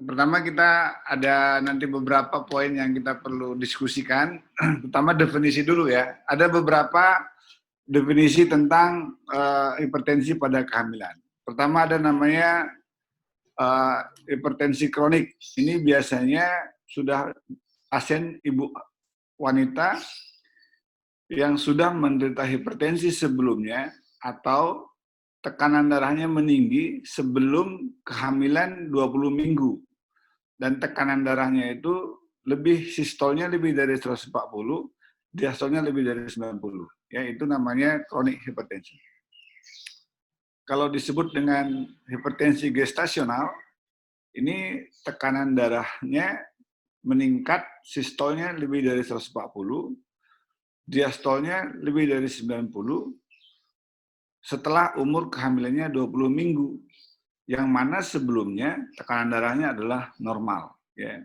pertama kita ada nanti beberapa poin yang kita perlu diskusikan. Pertama definisi dulu ya. Ada beberapa definisi tentang hipertensi pada kehamilan. Pertama ada namanya hipertensi kronik. Ini biasanya sudah pasien ibu wanita yang sudah menderita hipertensi sebelumnya atau tekanan darahnya meninggi sebelum kehamilan 20 minggu. Dan tekanan darahnya itu sistolnya lebih dari 140, diastolnya lebih dari 90. Ya, itu namanya chronic hipertensi. Kalau disebut dengan hipertensi gestasional, ini tekanan darahnya meningkat, sistolnya lebih dari 140, diastolnya lebih dari 90, setelah umur kehamilannya 20 minggu, yang mana sebelumnya tekanan darahnya adalah normal. Ya.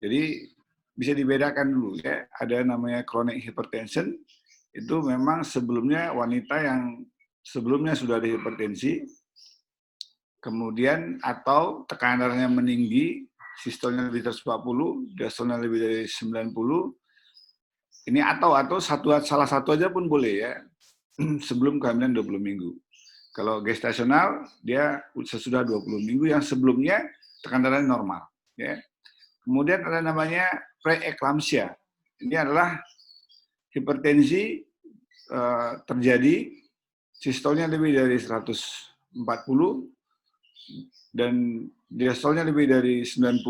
Jadi bisa dibedakan dulu ya, ada namanya chronic hypertension, itu memang sebelumnya wanita yang sebelumnya sudah ada hipertensi, kemudian atau tekanan darahnya meninggi, sistolnya lebih dari 140, diastolnya lebih dari 90, ini atau salah satu aja pun boleh ya, sebelum kehamilan 20 minggu. Kalau gestasional, dia sesudah 20 minggu yang sebelumnya tekanan darahnya normal. Ya. Kemudian ada namanya preeklamsia. Ini adalah hipertensi terjadi, sistolnya lebih dari 140, dan diastolnya lebih dari 90,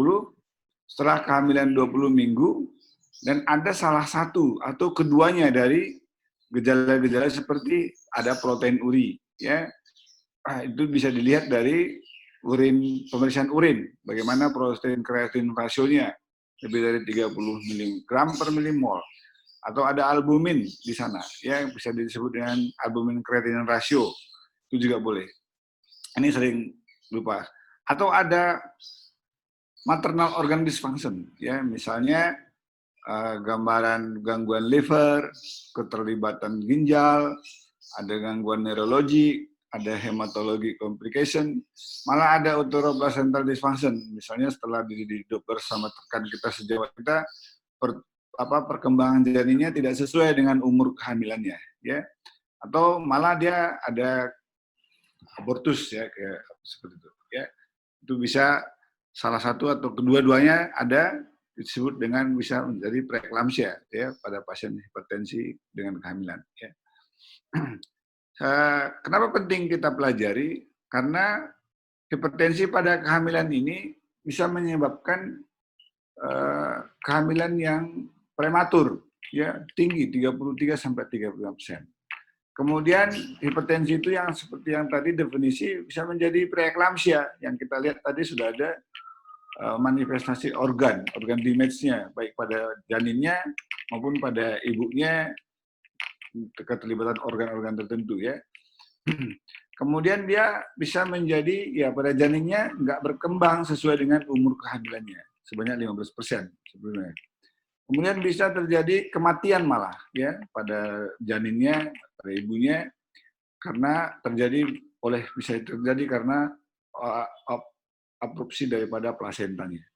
setelah kehamilan 20 minggu, dan ada salah satu atau keduanya dari gejala-gejala seperti ada protein uri, ya. Itu bisa dilihat dari pemeriksaan urin, bagaimana protein kreatin rasionya lebih dari 30 mg per milimol, atau ada albumin di sana, ya, bisa disebut dengan albumin kreatin rasio, itu juga boleh. Ini sering lupa. Atau ada maternal organ dysfunction, ya, misalnya gambaran gangguan liver, keterlibatan ginjal, ada gangguan neurologi, ada hematologi complication, malah ada uteroplacental dysfunction. Misalnya setelah dihidup bersama rekan kita sejawat kita, perkembangan janinnya tidak sesuai dengan umur kehamilannya, ya. Atau malah dia ada abortus, ya, kayak seperti itu, ya. Itu bisa salah satu atau kedua-duanya ada, disebut dengan bisa menjadi preeklamsia, ya, pada pasien hipertensi dengan kehamilan, ya. Kenapa penting kita pelajari? Karena hipertensi pada kehamilan ini bisa menyebabkan kehamilan yang prematur, ya, tinggi 33-35%. Kemudian hipertensi itu yang seperti yang tadi definisi bisa menjadi preeklamsia, yang kita lihat tadi sudah ada manifestasi organ damage-nya, baik pada janinnya maupun pada ibunya, keterlibatan organ-organ tertentu, ya. Kemudian dia bisa menjadi, ya, pada janinnya nggak berkembang sesuai dengan umur kehamilannya, sebanyak 15% sebelumnya. Kemudian bisa terjadi kematian malah, ya, pada janinnya, pada ibunya, karena bisa terjadi karena abrupsi daripada plasentanya.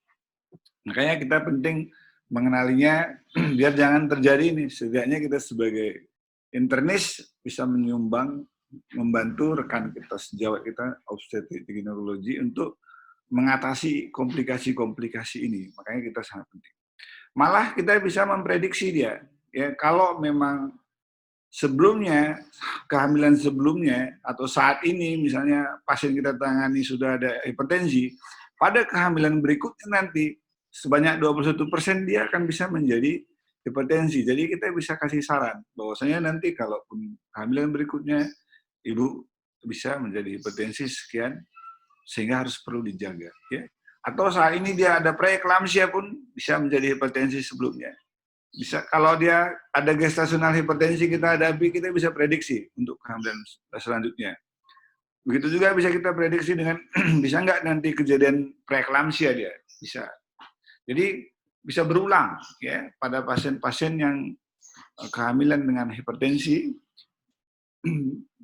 Makanya kita penting mengenalinya biar jangan terjadi ini. Setidaknya kita sebagai internis bisa membantu rekan kita sejawat kita obstetrik ginekolog untuk mengatasi komplikasi-komplikasi ini. Makanya kita sangat penting. Malah kita bisa memprediksi dia. Ya, kalau memang sebelumnya, kehamilan sebelumnya, atau saat ini misalnya pasien kita tangani sudah ada hipertensi, pada kehamilan berikutnya nanti sebanyak 21% dia akan bisa menjadi hipertensi. Jadi kita bisa kasih saran bahwasanya nanti kalaupun kehamilan berikutnya ibu bisa menjadi hipertensi sekian, sehingga harus perlu dijaga, ya. Atau saat ini dia ada preeklamsia pun bisa menjadi hipertensi sebelumnya. Bisa, kalau dia ada gestasional hipertensi kita hadapi, kita bisa prediksi untuk kehamilan selanjutnya. Begitu juga bisa kita prediksi dengan bisa nggak nanti kejadian preeklamsia dia, bisa. Jadi bisa berulang, ya, pada pasien-pasien yang kehamilan dengan hipertensi,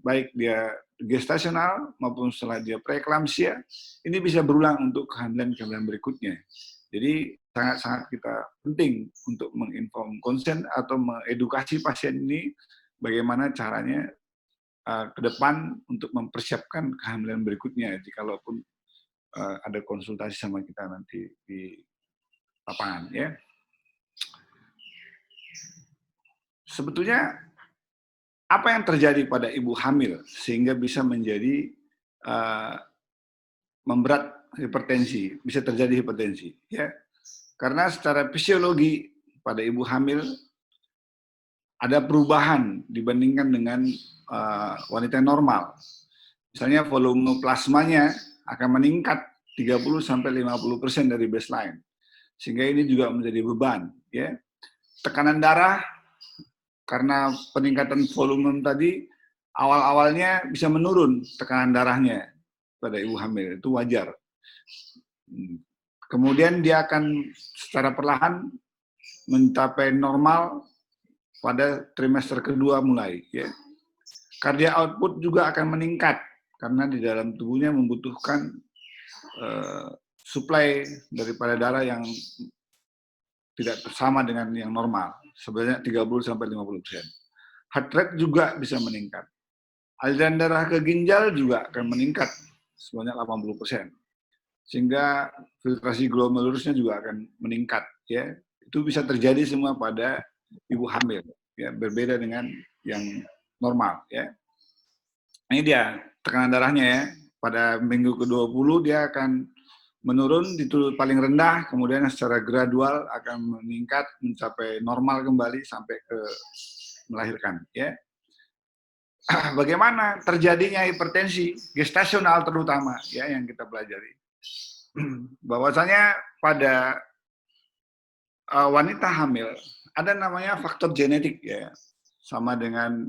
baik dia gestasional maupun setelah dia preeklamsia, ini bisa berulang untuk kehamilan-kehamilan berikutnya. Jadi sangat-sangat kita penting untuk menginform konsen atau mengedukasi pasien ini bagaimana caranya ke depan untuk mempersiapkan kehamilan berikutnya. Jikalaupun ada konsultasi sama kita nanti di lapangan, ya. Sebetulnya apa yang terjadi pada ibu hamil sehingga bisa menjadi memberat hipertensi, bisa terjadi hipertensi, ya. Karena secara fisiologi pada ibu hamil ada perubahan dibandingkan dengan wanita yang normal. Misalnya volume plasmanya akan meningkat 30-50% dari baseline. Sehingga ini juga menjadi beban, ya. Tekanan darah karena peningkatan volume tadi awal-awalnya bisa menurun tekanan darahnya pada ibu hamil, itu wajar. Kemudian dia akan secara perlahan mencapai normal pada trimester kedua mulai, ya. Cardiac output juga akan meningkat karena di dalam tubuhnya membutuhkan suplai daripada darah yang tidak sama dengan yang normal, sebenarnya 30-50%. Heart rate juga bisa meningkat. Aliran darah ke ginjal juga akan meningkat sebanyak 80%. Sehingga filtrasi glomerulusnya juga akan meningkat, ya. Itu bisa terjadi semua pada ibu hamil, ya, berbeda dengan yang normal, ya. Ini dia tekanan darahnya, ya. Pada minggu ke-20 dia akan menurun di paling rendah, kemudian secara gradual akan meningkat mencapai normal kembali sampai ke melahirkan, ya. Bagaimana terjadinya hipertensi gestasional terutama, ya, yang kita pelajari. Bahwasanya pada wanita hamil ada namanya faktor genetik, ya, sama dengan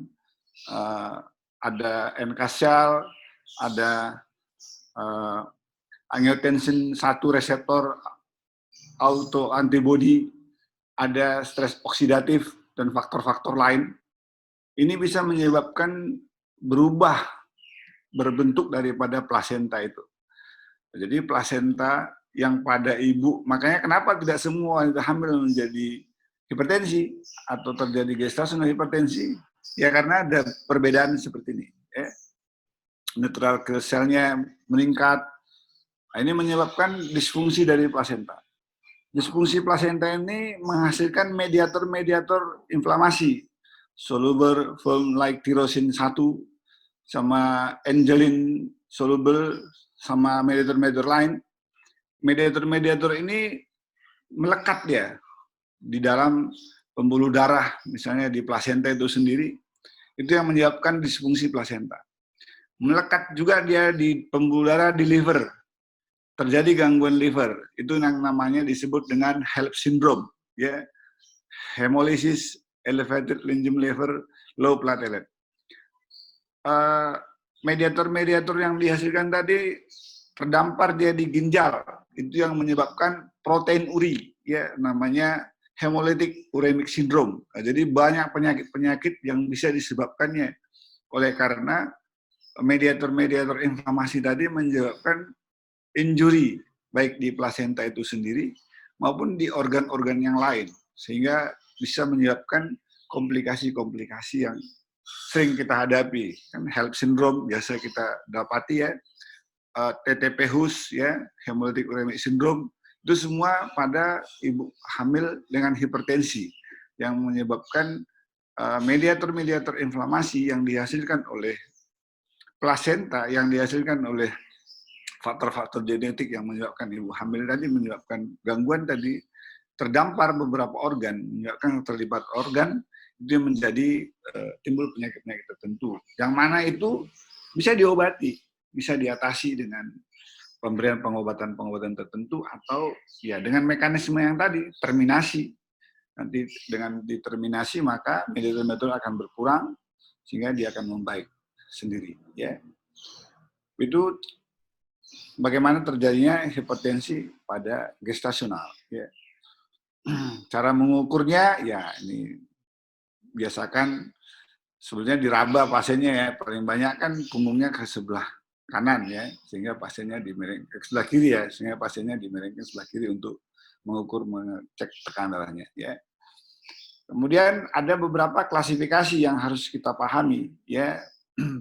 ada NK-sel, ada angiotensin 1 reseptor autoantibody, ada stres oksidatif dan faktor-faktor lain. Ini bisa menyebabkan berubah berbentuk daripada plasenta itu. Jadi plasenta yang pada ibu, makanya kenapa tidak semua wanita hamil menjadi hipertensi atau terjadi gestasional hipertensi? Ya karena ada perbedaan seperti ini. Ya. Neutral kill cell-nya meningkat. Nah, ini menyebabkan disfungsi dari plasenta. Disfungsi plasenta ini menghasilkan mediator-mediator inflamasi. Soluble film like tyrosin 1 sama angelin soluble sama mediator-mediator lain. Mediator-mediator ini melekat dia di dalam pembuluh darah, misalnya di plasenta itu sendiri, itu yang menyebabkan disfungsi plasenta. Melekat juga dia di pembuluh darah di liver, terjadi gangguan liver, itu yang namanya disebut dengan HELLP syndrome, ya, hemolysis elevated enzyme liver low platelet. Mediator-mediator yang dihasilkan tadi terdampar dia di ginjal, itu yang menyebabkan protein uri, ya, namanya hemolytic uremic syndrome. Nah, jadi banyak penyakit-penyakit yang bisa disebabkannya oleh karena mediator-mediator inflamasi tadi menyebabkan injury baik di plasenta itu sendiri maupun di organ-organ yang lain, sehingga bisa menyebabkan komplikasi-komplikasi yang sering kita hadapi. Kan HELLP syndrome biasa kita dapati, ya, TTP-HUS, ya, hemolytic uremic syndrome, itu semua pada ibu hamil dengan hipertensi yang menyebabkan mediator-mediator inflamasi yang dihasilkan oleh plasenta, yang dihasilkan oleh faktor-faktor genetik yang menyebabkan ibu hamil tadi, menyebabkan gangguan tadi, terdampar beberapa organ, menyebabkan terlibat organ, itu menjadi timbul penyakit-penyakit tertentu. Yang mana itu bisa diobati, bisa diatasi dengan pemberian pengobatan-pengobatan tertentu atau ya dengan mekanisme yang tadi, terminasi. Nanti dengan diterminasi maka mediator-mediator akan berkurang sehingga dia akan membaik sendiri, ya. Itu bagaimana terjadinya hipertensi pada gestasional, ya. Cara mengukurnya ya ini biasakan Sebenarnya diraba pasiennya ya, paling banyak kan punggungnya ke sebelah kanan ya, sehingga pasiennya dimiringkan ke sebelah kiri ya, sehingga pasiennya dimiringkan sebelah kiri untuk mengukur, mengecek tekanan darahnya ya. Kemudian ada beberapa klasifikasi yang harus kita pahami ya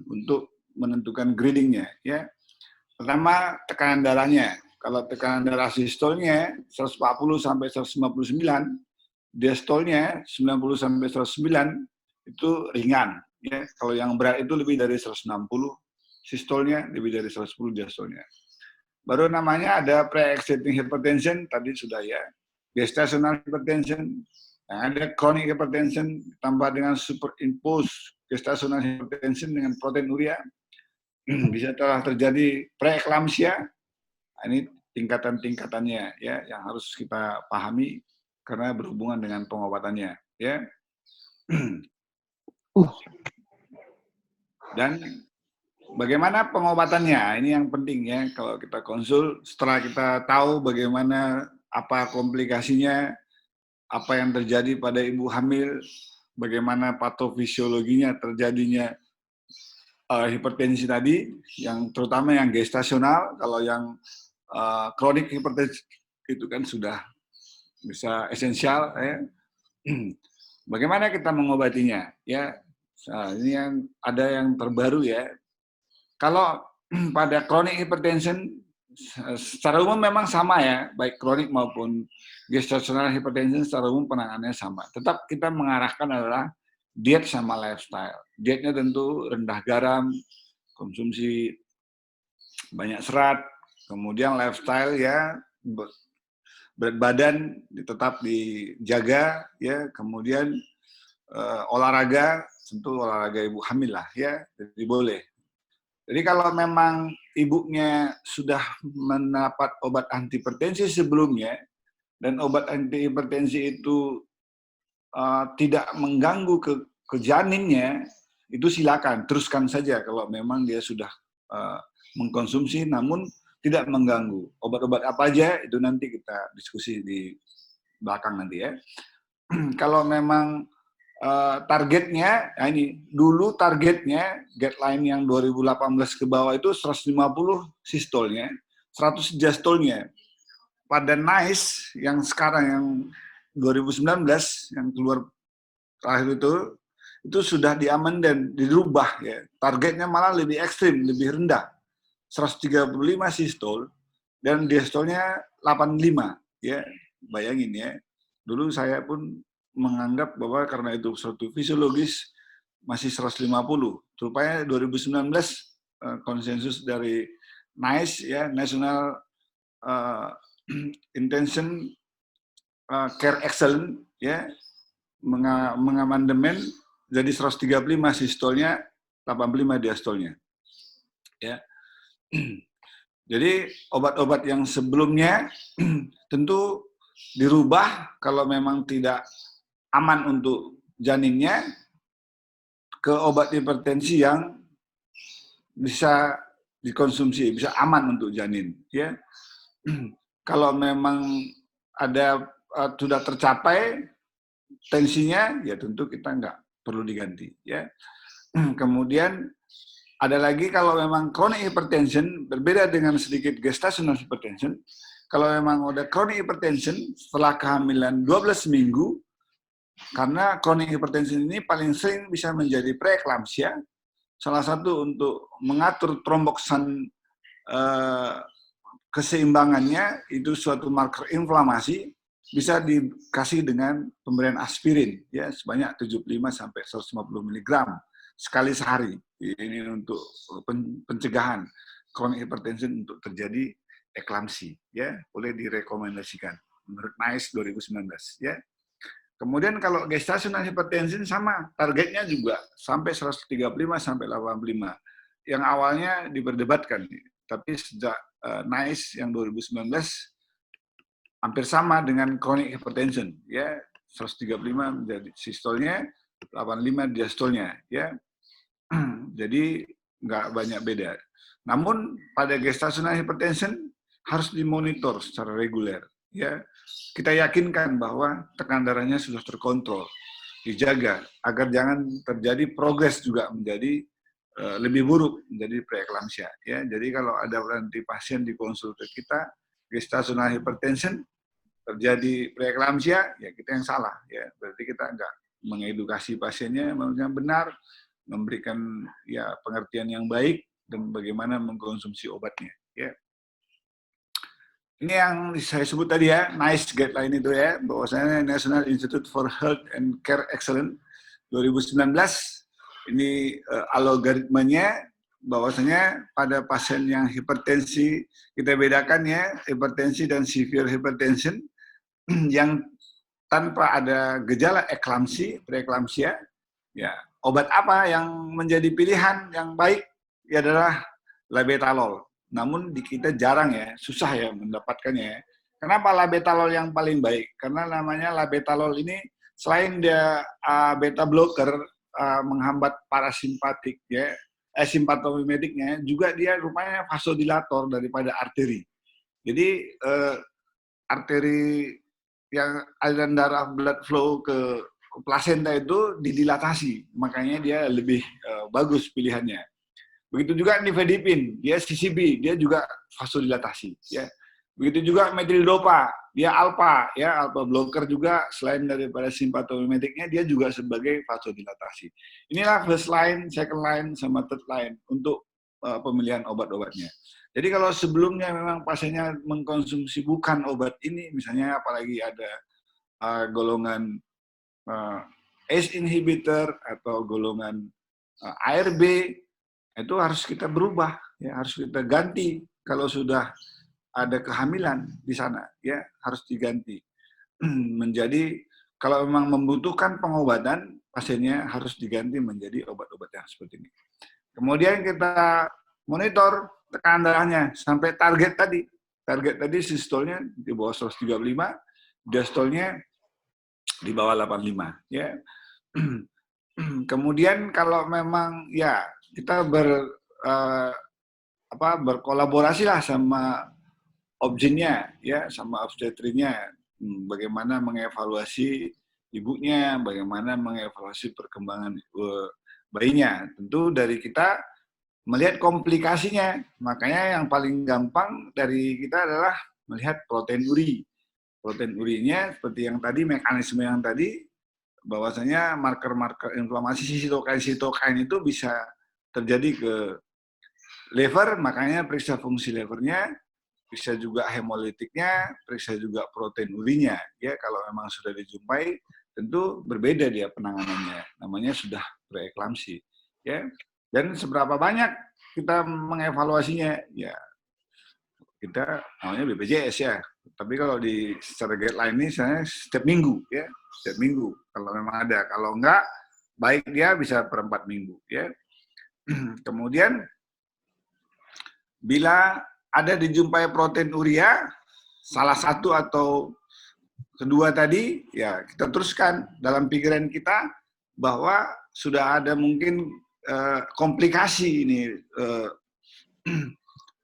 untuk menentukan gradingnya ya. Pertama, tekanan darahnya. Kalau tekanan darah sistolnya 140 sampai 159, diastolnya 90 sampai 109 itu ringan ya. Kalau yang berat itu lebih dari 160, sistolnya lebih dari 110 diastolnya. Baru namanya ada pre-existing hypertension, tadi sudah ya. Gestational hypertension, ada chronic hypertension tambah dengan superimpose gestational hypertension dengan proteinuria. Bisa telah terjadi preeklamsia. Ini tingkatan-tingkatannya ya yang harus kita pahami karena berhubungan dengan pengobatannya ya. Dan bagaimana pengobatannya? Ini yang penting ya kalau kita konsul setelah kita tahu bagaimana apa komplikasinya, apa yang terjadi pada ibu hamil, bagaimana patofisiologinya terjadinya hipertensi tadi, yang terutama yang gestasional, kalau yang kronik hipertensi itu kan sudah bisa esensial ya. Bagaimana kita mengobatinya ya? Nah, ini yang ada yang terbaru ya. Kalau pada chronic hypertension secara umum memang sama ya, baik kronik maupun gestational hypertension secara umum penanganannya sama. Tetap kita mengarahkan adalah diet sama lifestyle. Dietnya tentu rendah garam, konsumsi banyak serat, kemudian lifestyle ya berat badan tetap dijaga ya, kemudian olahraga tentu olahraga ibu hamil lah ya, jadi boleh. Jadi kalau memang ibunya sudah mendapat obat antihipertensi sebelumnya dan obat antihipertensi itu tidak mengganggu ke janinnya, itu silakan teruskan saja kalau memang dia sudah mengkonsumsi namun tidak mengganggu. Obat-obat apa aja itu nanti kita diskusi di belakang nanti ya. Kalau memang targetnya, nah ini dulu targetnya guideline yang 2018 ke bawah itu 150 sistolnya, 100 diastolnya. Pada NICE yang sekarang yang 2019 yang keluar terakhir itu sudah diaman dan dirubah ya. Targetnya malah lebih ekstrim, lebih rendah. 135 sistol dan diastolnya 85 ya. Bayangin ya. Dulu saya pun menganggap bahwa karena itu suatu fisiologis masih 150. Rupanya 2019 konsensus dari NICE ya, National Intention Care Excellence ya, mengamandemen jadi 135 sistolnya, 85 diastolnya. Ya. Jadi obat-obat yang sebelumnya tentu dirubah kalau memang tidak aman untuk janinnya ke obat hipertensi yang bisa dikonsumsi, bisa aman untuk janin. Ya, kalau memang ada sudah tercapai tensinya, ya tentu kita nggak perlu diganti. Ya, kemudian ada lagi kalau memang chronic hypertension berbeda dengan sedikit gestational hypertension. Kalau memang ada chronic hypertension setelah kehamilan 12 minggu. Karena chronic hypertension ini paling sering bisa menjadi preeklamsia. Salah satu untuk mengatur tromboksan keseimbangannya itu suatu marker inflamasi bisa dikasih dengan pemberian aspirin ya sebanyak 75 sampai 150 mg sekali sehari. Ini untuk pencegahan chronic hypertension untuk terjadi eklamsi ya, boleh direkomendasikan menurut NICE 2019 ya. Kemudian kalau gestational hypertension sama, targetnya juga sampai 135 sampai 85. Yang awalnya diperdebatkan, tapi sejak NICE yang 2019 hampir sama dengan chronic hypertension, ya 135 menjadi sistolnya, 85 diastolnya, ya. Jadi nggak banyak beda. Namun pada gestational hypertension harus dimonitor secara reguler, ya. Kita yakinkan bahwa tekanan darahnya sudah terkontrol. dijaga agar jangan terjadi progres juga menjadi lebih buruk, menjadi preeklamsia. Ya, jadi kalau ada nanti pasien di konsul ke kita gestasional hypertension terjadi preeklamsia, ya kita yang salah. Ya, berarti kita enggak mengedukasi pasiennya yang benar, memberikan ya pengertian yang baik dan bagaimana mengkonsumsi obatnya. Ya. Ini yang saya sebut tadi ya, NICE guideline itu ya, bahwasanya National Institute for Health and Care Excellence 2019 ini algoritmanya bahwasanya pada pasien yang hipertensi kita bedakan ya, hipertensi dan severe hypertension yang tanpa ada gejala eklamsi, preeklamsia, ya obat apa yang menjadi pilihan yang baik ya adalah labetalol. Namun di kita jarang ya, susah ya mendapatkannya. Kenapa labetalol yang paling baik? Karena namanya labetalol ini selain dia beta blocker menghambat parasimpatik ya, simpatomimetiknya, juga dia rupanya vasodilator daripada arteri. Jadi arteri yang aliran darah blood flow ke plasenta itu didilatasi, makanya dia lebih bagus pilihannya. Begitu juga nifedipin, dia CCB, dia juga vasodilatasi. Ya. Begitu juga metildopa, dia alpha, ya alpha blocker juga selain daripada simpatomimetiknya, dia juga sebagai vasodilatasi. Inilah first line, second line, sama third line untuk pemilihan obat-obatnya. Jadi kalau sebelumnya memang pasiennya mengkonsumsi bukan obat ini, misalnya apalagi ada golongan ACE inhibitor atau golongan ARB, itu harus kita berubah, ya harus kita ganti kalau sudah ada kehamilan di sana, ya harus diganti menjadi kalau memang membutuhkan pengobatan pasiennya harus diganti menjadi obat-obat yang seperti ini. Kemudian kita monitor tekanan darahnya sampai target tadi. Target tadi sistolnya di bawah 135, diastolnya di bawah 85, ya. Kemudian kalau memang ya kita berkolaborasi lah sama objinnya ya, sama obstetrinya, bagaimana mengevaluasi ibunya, bagaimana mengevaluasi perkembangan bayinya. Tentu dari kita melihat komplikasinya, makanya yang paling gampang dari kita adalah melihat protein uri. Protein urinya seperti yang tadi, mekanisme yang tadi, bahwasanya marker-marker inflamasi sitokain itu bisa terjadi ke liver, makanya periksa fungsi livernya, periksa juga hemolitiknya, periksa juga protein urinya. Ya, kalau memang sudah dijumpai, tentu berbeda dia penanganannya. Namanya sudah preeklamsi. Ya, dan seberapa banyak kita mengevaluasinya? Ya, kita namanya BPJS ya. Tapi kalau di secara guideline ini saya setiap minggu ya, setiap minggu kalau memang ada. Kalau enggak, baik dia bisa per 4 minggu ya. Kemudian bila ada dijumpai protein urea salah satu atau kedua tadi, ya kita teruskan dalam pikiran kita bahwa sudah ada mungkin komplikasi ini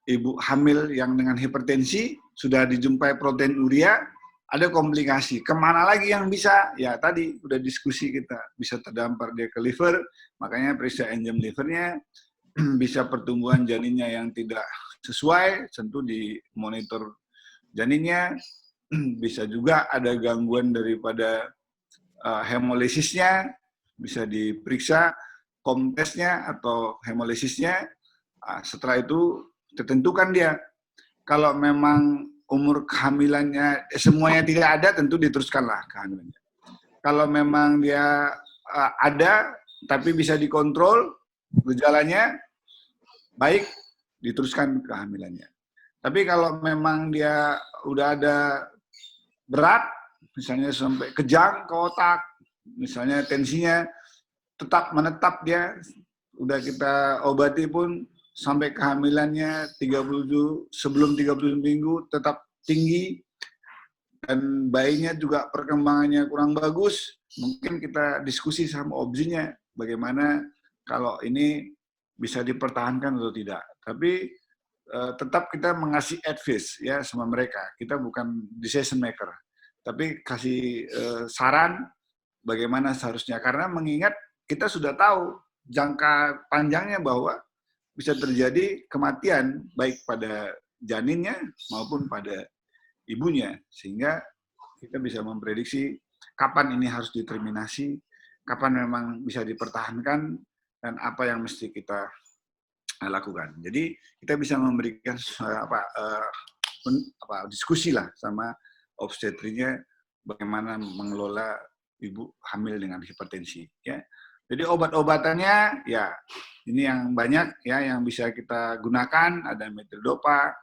ibu hamil yang dengan hipertensi sudah dijumpai protein urea, ada komplikasi. Kemana lagi yang bisa? Ya tadi udah diskusi kita, bisa terdampar dia ke liver, makanya periksa enzim livernya, bisa pertumbuhan janinnya yang tidak sesuai, tentu di monitor janinnya, bisa juga ada gangguan daripada hemolisisnya, bisa diperiksa komtesnya atau hemolisisnya. Setelah itu ditentukan dia. Kalau memang umur kehamilannya semuanya tidak ada, tentu diteruskanlah kehamilannya. Kalau memang dia ada tapi bisa dikontrol gejalanya, baik, diteruskan kehamilannya. Tapi kalau memang dia udah ada berat, misalnya sampai kejang ke otak, misalnya tensinya tetap menetap dia, udah kita obati pun sampai kehamilannya 37, sebelum 37 minggu tetap tinggi, dan bayinya juga perkembangannya kurang bagus, mungkin kita diskusi sama obstinnya bagaimana kalau ini bisa dipertahankan atau tidak. Tapi tetap kita mengasih advice ya sama mereka. Kita bukan decision maker, tapi kasih saran bagaimana seharusnya. Karena mengingat kita sudah tahu jangka panjangnya bahwa bisa terjadi kematian baik pada janinnya maupun pada ibunya, sehingga kita bisa memprediksi kapan ini harus diterminasi, kapan memang bisa dipertahankan, dan apa yang mesti kita lakukan. Jadi kita bisa memberikan diskusi lah sama obstetrinya bagaimana mengelola ibu hamil dengan hipertensi. Ya. Jadi obat-obatannya ya ini yang banyak ya yang bisa kita gunakan, ada metildopa,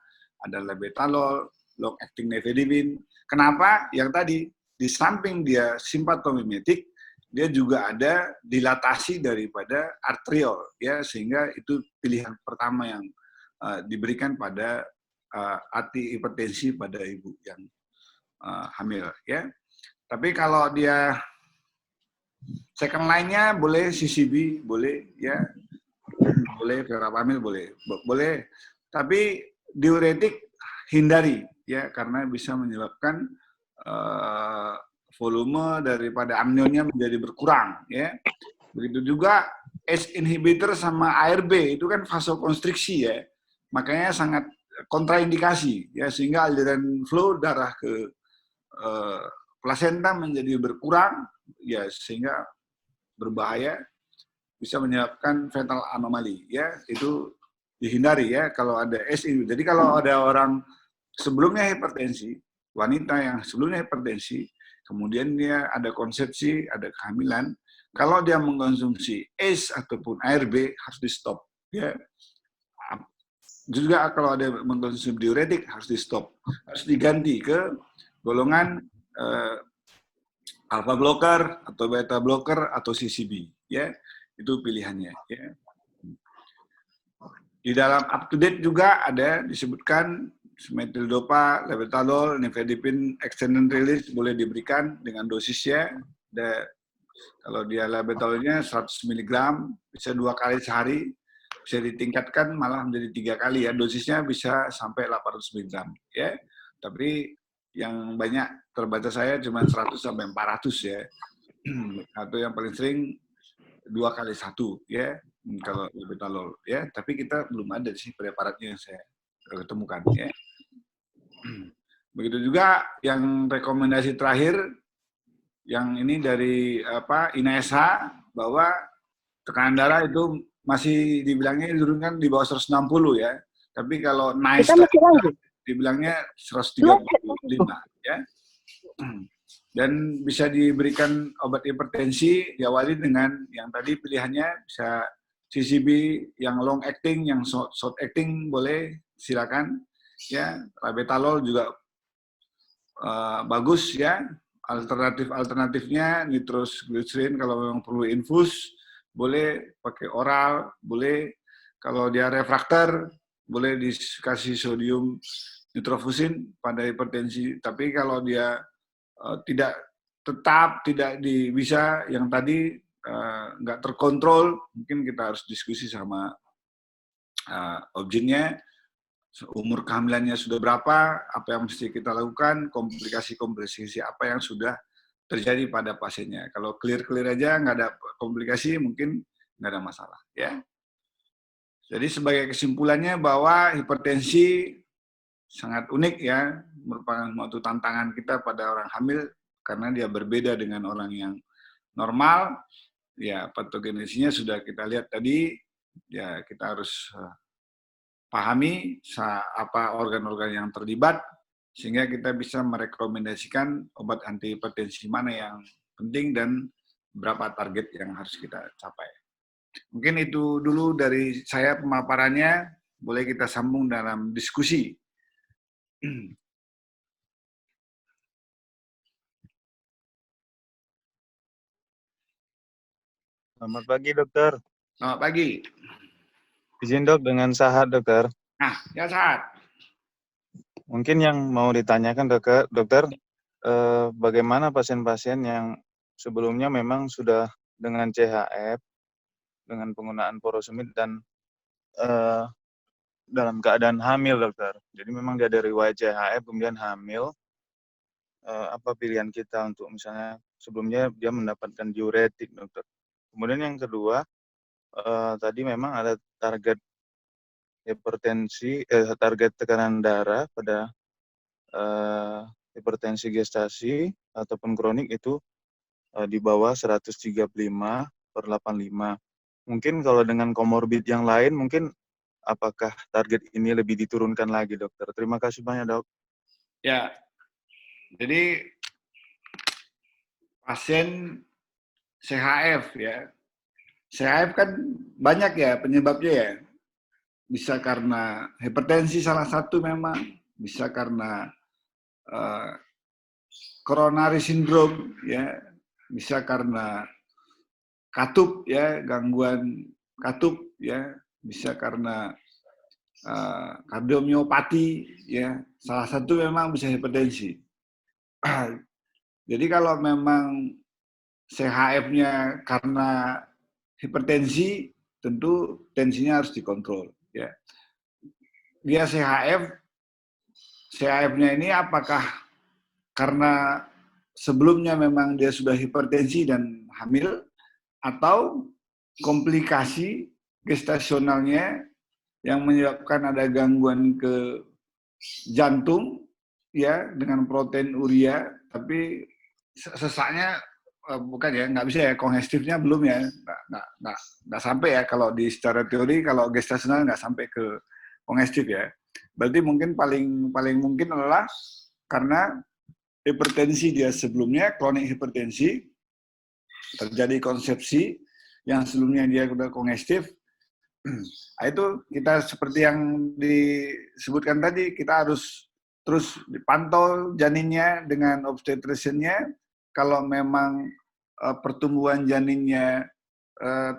ada labetalol, long acting nifedipine. Kenapa? Yang tadi di samping dia simpatomimetik, dia juga ada dilatasi daripada arteriol ya, sehingga itu pilihan pertama yang diberikan pada anti hipertensi pada ibu yang hamil ya. Tapi kalau dia second line-nya boleh CCB, boleh ya, boleh verapamil boleh. Tapi diuretik hindari ya, karena bisa menyebabkan volume daripada amnionnya menjadi berkurang ya. Begitu juga ACE inhibitor sama ARB itu kan vasokonstriksi ya, makanya sangat kontraindikasi ya, sehingga aliran flow darah ke plasenta menjadi berkurang ya, sehingga berbahaya, bisa menyebabkan fetal anomali ya, itu dihindari ya kalau ada SI. Jadi kalau ada orang sebelumnya hipertensi, wanita yang sebelumnya hipertensi, kemudian dia ada konsepsi, ada kehamilan, kalau dia mengkonsumsi ACE ataupun ARB harus di stop ya. Juga kalau ada mengkonsumsi diuretik harus di stop, harus diganti ke golongan alpha blocker atau beta blocker atau CCB ya, itu pilihannya ya. Di dalam up to date juga ada disebutkan metildopa, labetalol, nifedipine extended release boleh diberikan dengan dosisnya. Kalau dia labetalolnya 100 mg bisa 2 kali sehari, bisa ditingkatkan malah menjadi 3 kali ya, dosisnya bisa sampai 800 mg ya. Tapi yang banyak terbaca saya cuma 100 sampai 400 ya. Atau yang paling sering 2 kali 1 ya, kalau labetalol ya. Tapi kita belum ada sih preparatnya yang saya ketemukan ya. Begitu juga yang rekomendasi terakhir, yang ini dari INASH, bahwa tekanan darah itu masih dibilangnya diturunkan di bawah 160 ya. Tapi kalau NICE dibilangnya 135 ya. Dan bisa diberikan obat hipertensi diawali dengan yang tadi pilihannya bisa CCB yang long acting, yang short acting boleh, silakan ya. Labetalol juga bagus ya. Alternatifnya nitroglycerin kalau memang perlu infus boleh, pakai oral boleh. Kalau dia refraktor boleh dikasih sodium nitrofusin pada hipertensi. Tapi kalau dia tidak bisa yang tadi nggak terkontrol, mungkin kita harus diskusi sama objinnya, umur kehamilannya sudah berapa, apa yang mesti kita lakukan, komplikasi-komplikasi apa yang sudah terjadi pada pasiennya. Kalau clear-clear aja, nggak ada komplikasi, mungkin nggak ada masalah. Ya. Jadi sebagai kesimpulannya bahwa hipertensi sangat unik ya, merupakan suatu tantangan kita pada orang hamil karena dia berbeda dengan orang yang normal. Ya, patogenesisnya sudah kita lihat tadi, ya kita harus pahami apa organ-organ yang terlibat sehingga kita bisa merekomendasikan obat anti hipertensi mana yang penting dan berapa target yang harus kita capai. Mungkin itu dulu dari saya pemaparannya, boleh kita sambung dalam diskusi. Selamat pagi, dokter. Selamat pagi. Izin dok dengan Sahat, dokter. Nah, ya Sahat. Mungkin yang mau ditanyakan dokter, bagaimana pasien-pasien yang sebelumnya memang sudah dengan CHF, dengan penggunaan furosemid dan dalam keadaan hamil, dokter. Jadi memang dia dari riwayat CHF, kemudian hamil. apa pilihan kita untuk misalnya sebelumnya dia mendapatkan diuretik, dokter. Kemudian yang kedua, tadi memang ada target target tekanan darah pada hipertensi gestasi ataupun kronik itu di bawah 135/85. Mungkin kalau dengan komorbid yang lain, mungkin apakah target ini lebih diturunkan lagi, dokter? Terima kasih banyak, dok. Ya, jadi pasien CHF ya, CHF kan banyak ya penyebabnya ya. Bisa karena hipertensi salah satu memang, bisa karena uh, coronary syndrome ya, bisa karena katup ya, gangguan katup ya, bisa karena kardiomiopati ya, salah satu memang bisa hipertensi. Jadi kalau memang CHF-nya karena hipertensi, tentu tensinya harus dikontrol ya. Dia CHF-nya ini apakah karena sebelumnya memang dia sudah hipertensi dan hamil, atau komplikasi gestasionalnya yang menyebabkan ada gangguan ke jantung ya dengan protein urea, tapi sesaknya bukan ya, nggak bisa ya, kongestifnya belum ya, nggak sampai ya, kalau di secara teori kalau gestasional nggak sampai ke kongestif ya. Berarti mungkin paling mungkin adalah karena hipertensi dia sebelumnya, kronik hipertensi, terjadi konsepsi yang sebelumnya dia sudah kongestif. Nah, itu kita seperti yang disebutkan tadi, kita harus terus dipantau janinnya dengan obstetriciannya. Kalau memang pertumbuhan janinnya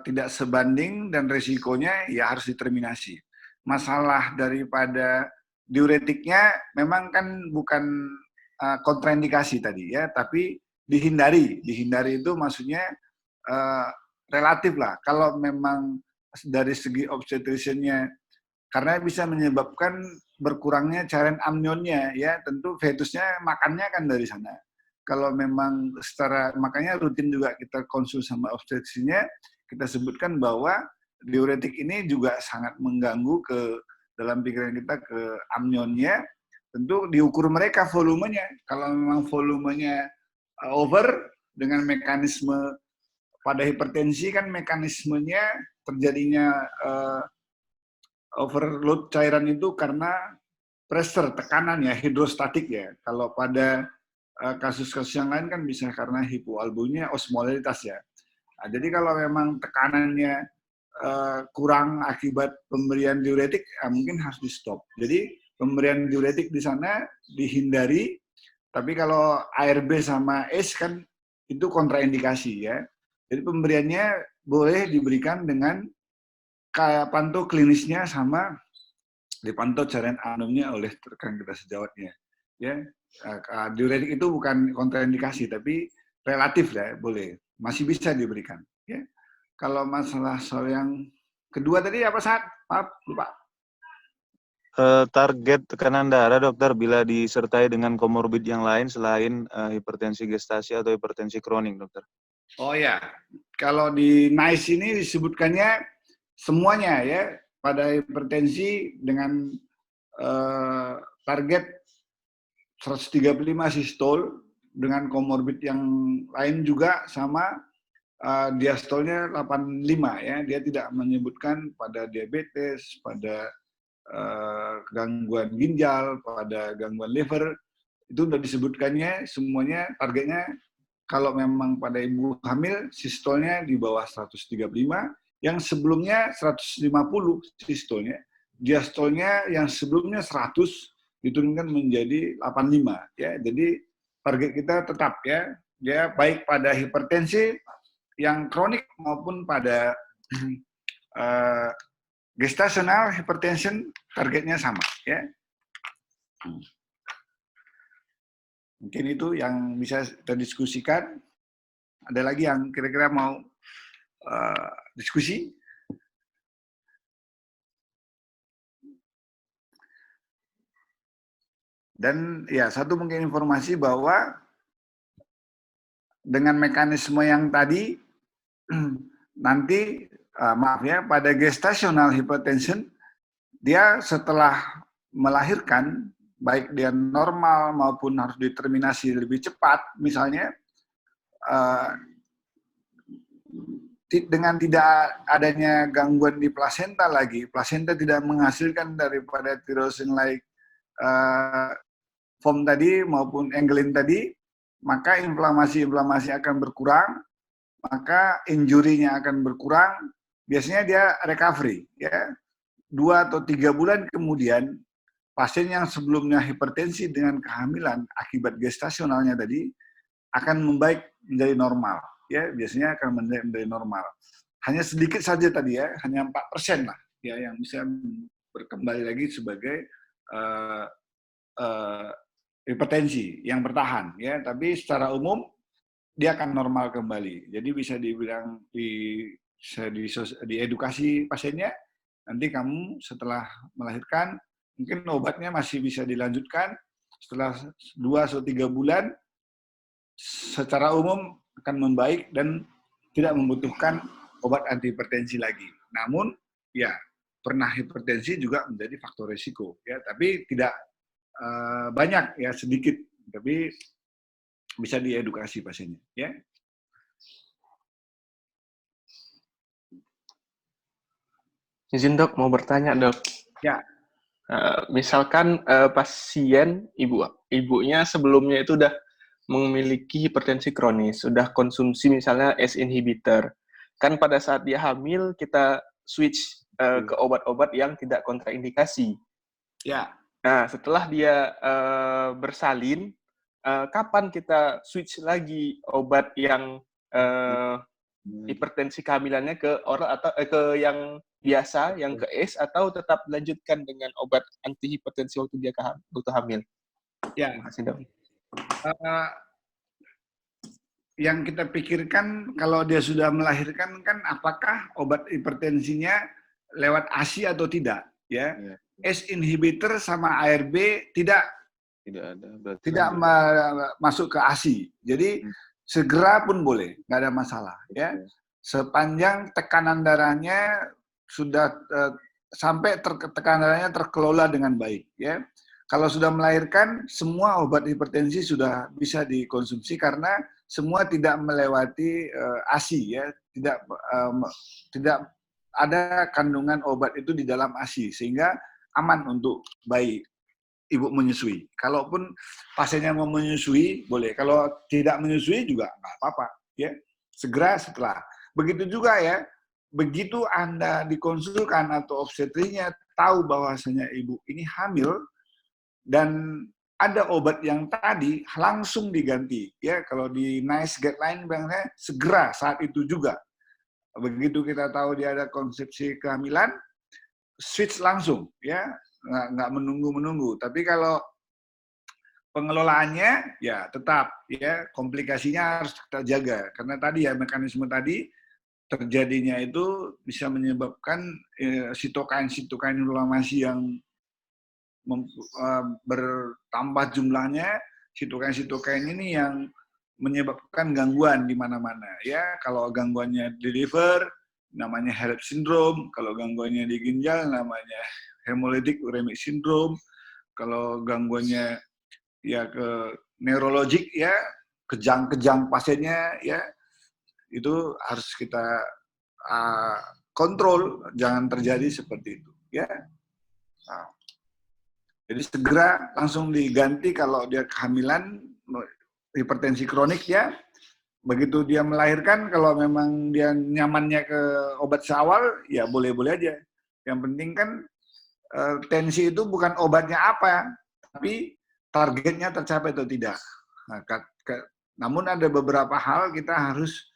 tidak sebanding dan resikonya, ya harus diterminasi. Masalah daripada diuretiknya memang kan bukan kontraindikasi tadi ya, tapi dihindari. Dihindari itu maksudnya relatif lah. Kalau memang dari segi obstetriciannya, karena bisa menyebabkan berkurangnya cairan amnionnya ya, tentu fetusnya makannya kan dari sana. Kalau memang secara, makanya rutin juga kita konsul sama obstetriciannya, kita sebutkan bahwa diuretik ini juga sangat mengganggu ke dalam pikiran kita ke amnionnya. Tentu diukur mereka volumenya. Kalau memang volumenya over, dengan mekanisme pada hipertensi kan mekanismenya terjadinya overload cairan itu karena pressure, tekanan ya, hidrostatik ya. Kalau pada kasus-kasus yang lain kan bisa karena hipoalbuminemia, osmolaritas ya. Nah, jadi kalau memang tekanannya kurang akibat pemberian diuretik, mungkin harus di stop. Jadi pemberian diuretik di sana dihindari, tapi kalau ARB sama ACE kan itu kontraindikasi ya. Jadi pemberiannya boleh diberikan dengan pantau klinisnya sama dipantau cairan amniumnya oleh rekan kita sejawatnya. Ya, diuretik itu bukan kontraindikasi, tapi relatif ya, boleh, masih bisa diberikan. Ya, kalau masalah soal yang kedua tadi apa saat? Maaf, lupa. Target tekanan darah, dokter, bila disertai dengan komorbid yang lain selain hipertensi gestasi atau hipertensi kronik, dokter. Oh ya, kalau di NICE ini disebutkannya semuanya ya, pada hipertensi dengan target 135 sistol, dengan komorbid yang lain juga sama, diastolnya 85 ya, dia tidak menyebutkan pada diabetes, pada gangguan ginjal, pada gangguan liver, itu sudah disebutkannya semuanya targetnya. Kalau memang pada ibu hamil, sistolnya di bawah 135, yang sebelumnya 150 sistolnya, diastolnya yang sebelumnya 100 diturunkan menjadi 85 ya. Jadi target kita tetap ya, dia baik pada hipertensi yang kronik maupun pada gestational hypertension, targetnya sama ya. Mungkin itu yang bisa kita diskusikan. Ada lagi yang kira-kira mau diskusi? Dan ya satu mungkin informasi bahwa dengan mekanisme yang tadi nanti maaf ya, pada gestational hypertension dia setelah melahirkan, baik dia normal maupun harus determinasi lebih cepat, misalnya dengan tidak adanya gangguan di plasenta lagi, plasenta tidak menghasilkan daripada tyrosine like form tadi maupun engelin tadi, maka inflamasi akan berkurang, maka injurinya akan berkurang, biasanya dia recovery, ya. 2 atau 3 bulan kemudian, pasien yang sebelumnya hipertensi dengan kehamilan akibat gestasionalnya tadi akan membaik menjadi normal, ya, biasanya akan menjadi normal. Hanya sedikit saja tadi ya, hanya 4% lah, ya, yang bisa berkembali lagi sebagai hipertensi yang bertahan, ya, tapi secara umum dia akan normal kembali. Jadi bisa dibilang diedukasi pasiennya, nanti kamu setelah melahirkan, mungkin obatnya masih bisa dilanjutkan, setelah 2 atau 3 bulan, secara umum akan membaik dan tidak membutuhkan obat antihipertensi lagi. Namun, ya, pernah hipertensi juga menjadi faktor risiko, ya, tapi tidak banyak, ya, sedikit, tapi bisa diedukasi pasiennya, ya. Izin dok, mau bertanya dok. Ya. Misalkan pasien ibunya sebelumnya itu udah memiliki hipertensi kronis, sudah konsumsi misalnya ACE inhibitor. Kan pada saat dia hamil kita switch ke obat-obat yang tidak kontraindikasi. Ya. Nah, setelah dia bersalin, kapan kita switch lagi obat yang hipertensi kehamilannya ke oral atau ke yang biasa, yang ke ACE, atau tetap dilanjutkan dengan obat anti hipertensi waktu dia waktu hamil? Ya. Terima kasih dok. Yang kita pikirkan kalau dia sudah melahirkan kan apakah obat hipertensinya lewat ASI atau tidak, ya. ACE inhibitor sama ARB tidak ada, tidak masuk ke ASI. Jadi segera pun boleh, nggak ada masalah, ya. Sepanjang tekanan darahnya sudah sampai tekanan darahnya terkelola dengan baik, ya. Kalau sudah melahirkan, semua obat hipertensi sudah bisa dikonsumsi karena semua tidak melewati ASI, ya, tidak ada kandungan obat itu di dalam ASI, sehingga aman untuk bayi ibu menyusui. Kalaupun pasiennya mau menyusui, boleh. Kalau tidak menyusui juga nggak apa-apa, ya. Segera setelah. Begitu juga ya, begitu Anda dikonsulkan atau obstetrinya tahu bahwasanya ibu ini hamil dan ada obat yang tadi langsung diganti, ya. Kalau di NICE guideline bilangnya segera saat itu juga. Begitu kita tahu dia ada konsepsi kehamilan, switch langsung, ya, nggak menunggu. Tapi kalau pengelolaannya ya tetap, ya, komplikasinya harus kita jaga karena tadi ya mekanisme tadi terjadinya itu bisa menyebabkan sitokain inflamasi yang bertambah jumlahnya. Sitokain ini yang menyebabkan gangguan di mana-mana, ya. Kalau gangguannya di liver namanya HELLP syndrome, kalau gangguannya di ginjal namanya hemolytic uremic syndrome, kalau gangguannya ya ke neurologik, ya, kejang-kejang pasiennya, ya, itu harus kita kontrol jangan terjadi seperti itu, ya. Nah, jadi segera langsung diganti kalau dia kehamilan hipertensi kronik, ya. Begitu dia melahirkan, kalau memang dia nyamannya ke obat seawal, ya boleh-boleh aja. Yang penting kan tensi itu bukan obatnya apa, tapi targetnya tercapai atau tidak. Nah, namun ada beberapa hal kita harus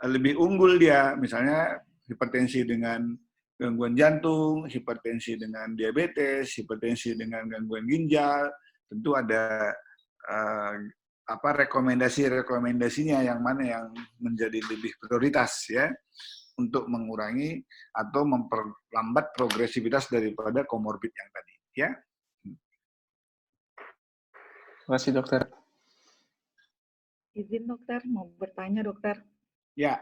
lebih unggul dia, misalnya hipertensi dengan gangguan jantung, hipertensi dengan diabetes, hipertensi dengan gangguan ginjal, tentu ada rekomendasinya yang mana yang menjadi lebih prioritas, ya, untuk mengurangi atau memperlambat progresivitas daripada komorbid yang tadi, ya. Terima kasih dokter. Izin dokter, mau bertanya dokter. Ya,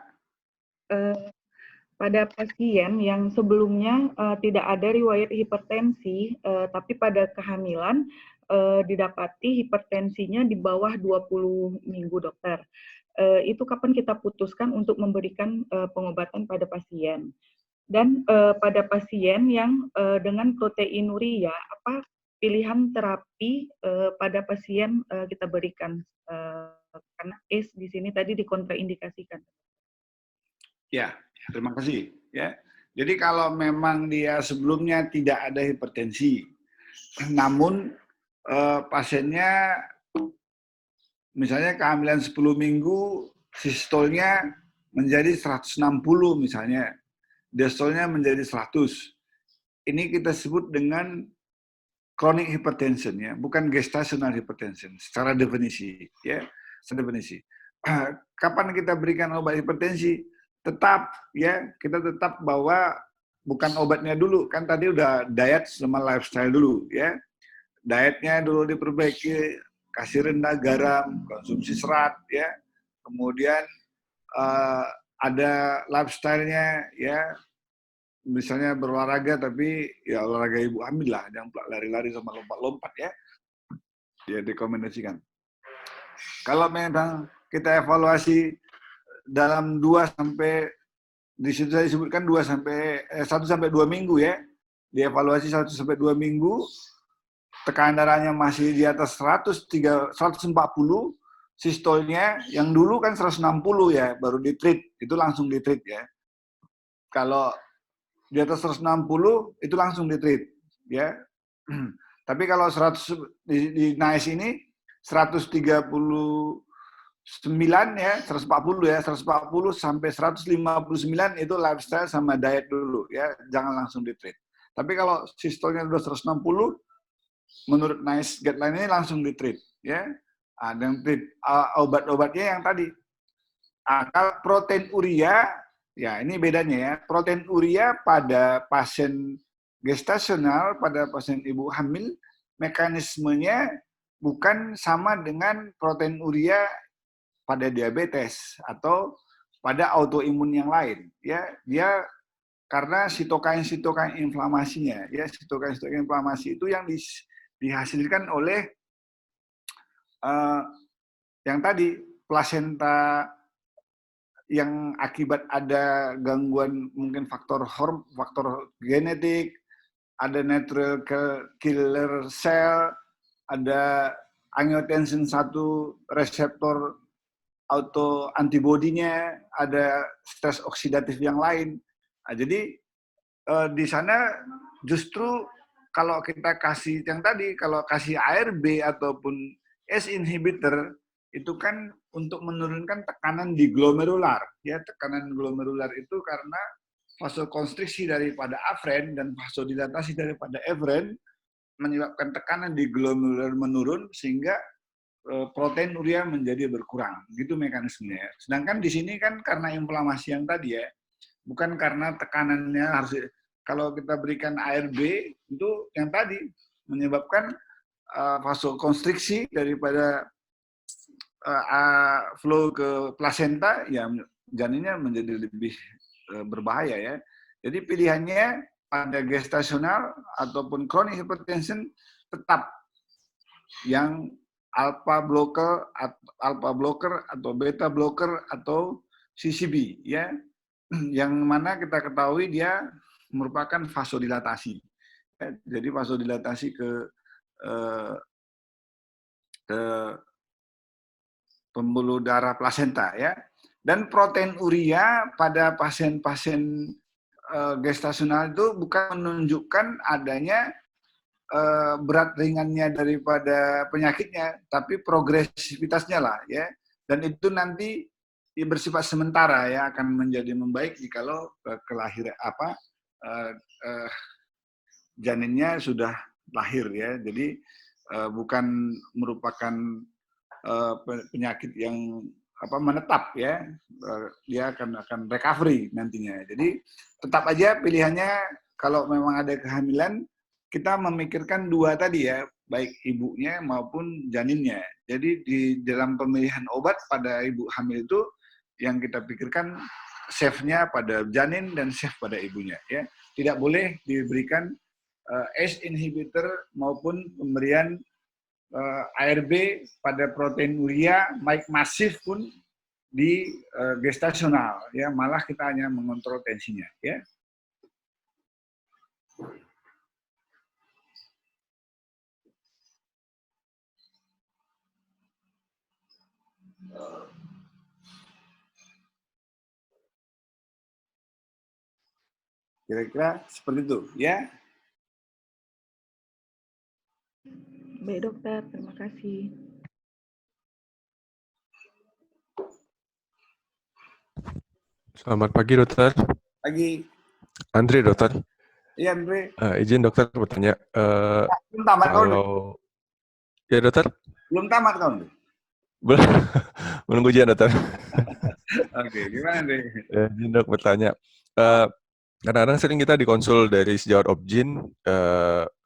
Pada pasien yang sebelumnya tidak ada riwayat hipertensi, tapi pada kehamilan didapati hipertensinya di bawah 20 minggu dokter. Itu kapan kita putuskan untuk memberikan pengobatan pada pasien? Dan pada pasien yang dengan proteinuria, apa pilihan terapi pada pasien kita berikan? Karena ACE di sini tadi dikontraindikasikan. ya, terima kasih. Ya, jadi kalau memang dia sebelumnya tidak ada hipertensi, namun pasiennya misalnya kehamilan 10 minggu, sistolnya menjadi 160 misalnya, diastolnya menjadi 100. Ini kita sebut dengan chronic hypertension, ya, bukan gestational hypertension secara definisi, ya, secara definisi. Kapan kita berikan obat hipertensi? Tetap, ya, kita tetap bawa bukan obatnya dulu, kan tadi udah diet sama lifestyle dulu, ya. Dietnya dulu diperbaiki, kasih rendah garam, konsumsi serat, ya. Kemudian ada lifestyle-nya, ya, misalnya berolahraga tapi ya olahraga ibu hamil lah, jangan lari-lari sama lompat-lompat, ya. Ya direkomendasikan. Kalau memang kita evaluasi dalam 2 sampai di situ saya sebutkan 1 sampai 2 minggu, ya. Dievaluasi 1 sampai 2 minggu, tekanan darahnya masih di atas 140, sistolnya yang dulu kan 160, ya, baru di-treat, itu langsung di-treat, ya. Kalau di atas 160 itu langsung di-treat, ya. Tapi kalau 100 di NICE ini 139, ya, 140, ya, 140 sampai 159 itu lifestyle sama diet dulu, ya, jangan langsung di-treat. Tapi kalau sistolnya udah 160, menurut NICE guideline ini langsung di-treat, ya. Dan treat obat-obatnya yang tadi. Kalau protein urea, ya ini bedanya, ya. Protein urea pada pasien gestasional, pada pasien ibu hamil, mekanismenya bukan sama dengan protein urea pada diabetes atau pada autoimun yang lain, ya. Dia karena sitokain inflamasinya, ya, sitokain inflamasi itu yang dihasilkan oleh yang tadi plasenta yang akibat ada gangguan mungkin faktor genetik, ada natural killer cell, ada angiotensin 1 reseptor auto antibodinya, ada stres oksidatif yang lain. Nah, jadi di sana justru kalau kita kasih yang tadi, kalau kasih ARB ataupun ACE inhibitor, itu kan untuk menurunkan tekanan di glomerular. Ya, tekanan glomerular itu karena vasokonstriksi daripada afren dan vasodilatasi daripada efren menyebabkan tekanan di glomerular menurun sehingga protein urea menjadi berkurang. Gitu mekanismenya. Sedangkan di sini kan karena inflamasi yang tadi, ya, bukan karena tekanannya harus. Kalau kita berikan ARB itu yang tadi menyebabkan vasokonstriksi daripada flow ke plasenta, ya janinnya menjadi lebih berbahaya, ya. Jadi pilihannya pada gestasional ataupun chronic hypertension tetap yang alpha blocker atau beta blocker atau CCB, ya, yang mana kita ketahui dia merupakan vasodilatasi. Ya, jadi vasodilatasi ke pembuluh darah plasenta, ya. Dan protein urea pada pasien-pasien gestasional itu bukan menunjukkan adanya berat ringannya daripada penyakitnya, tapi progresivitasnya lah, ya. Dan itu nanti bersifat sementara, ya, akan menjadi membaik jikalau kelahiran janinnya sudah lahir, ya. Jadi bukan merupakan penyakit yang menetap, ya. Dia akan recovery nantinya. Jadi tetap aja pilihannya kalau memang ada kehamilan, kita memikirkan 2 tadi, ya, baik ibunya maupun janinnya. Jadi di dalam pemilihan obat pada ibu hamil itu yang kita pikirkan safe-nya pada janin dan safe pada ibunya. Ya, tidak boleh diberikan ACE inhibitor maupun pemberian ARB pada protein urea, baik masif pun di gestasional. Ya, malah kita hanya mengontrol tensinya. Ya. Kira-kira seperti itu, ya. Baik dokter, terima kasih. Selamat pagi dokter. Pagi. Andre dokter. Iya, Andre. Izin dokter bertanya. Belum tamat kau, Andre? Ya dokter. Belum tamat kau, Andre? Belum. Menunggu ujian dokter. Oke, gimana, Andre? Izin dok bertanya. Kadang-kadang sering kita dikonsul dari sejawat Opjin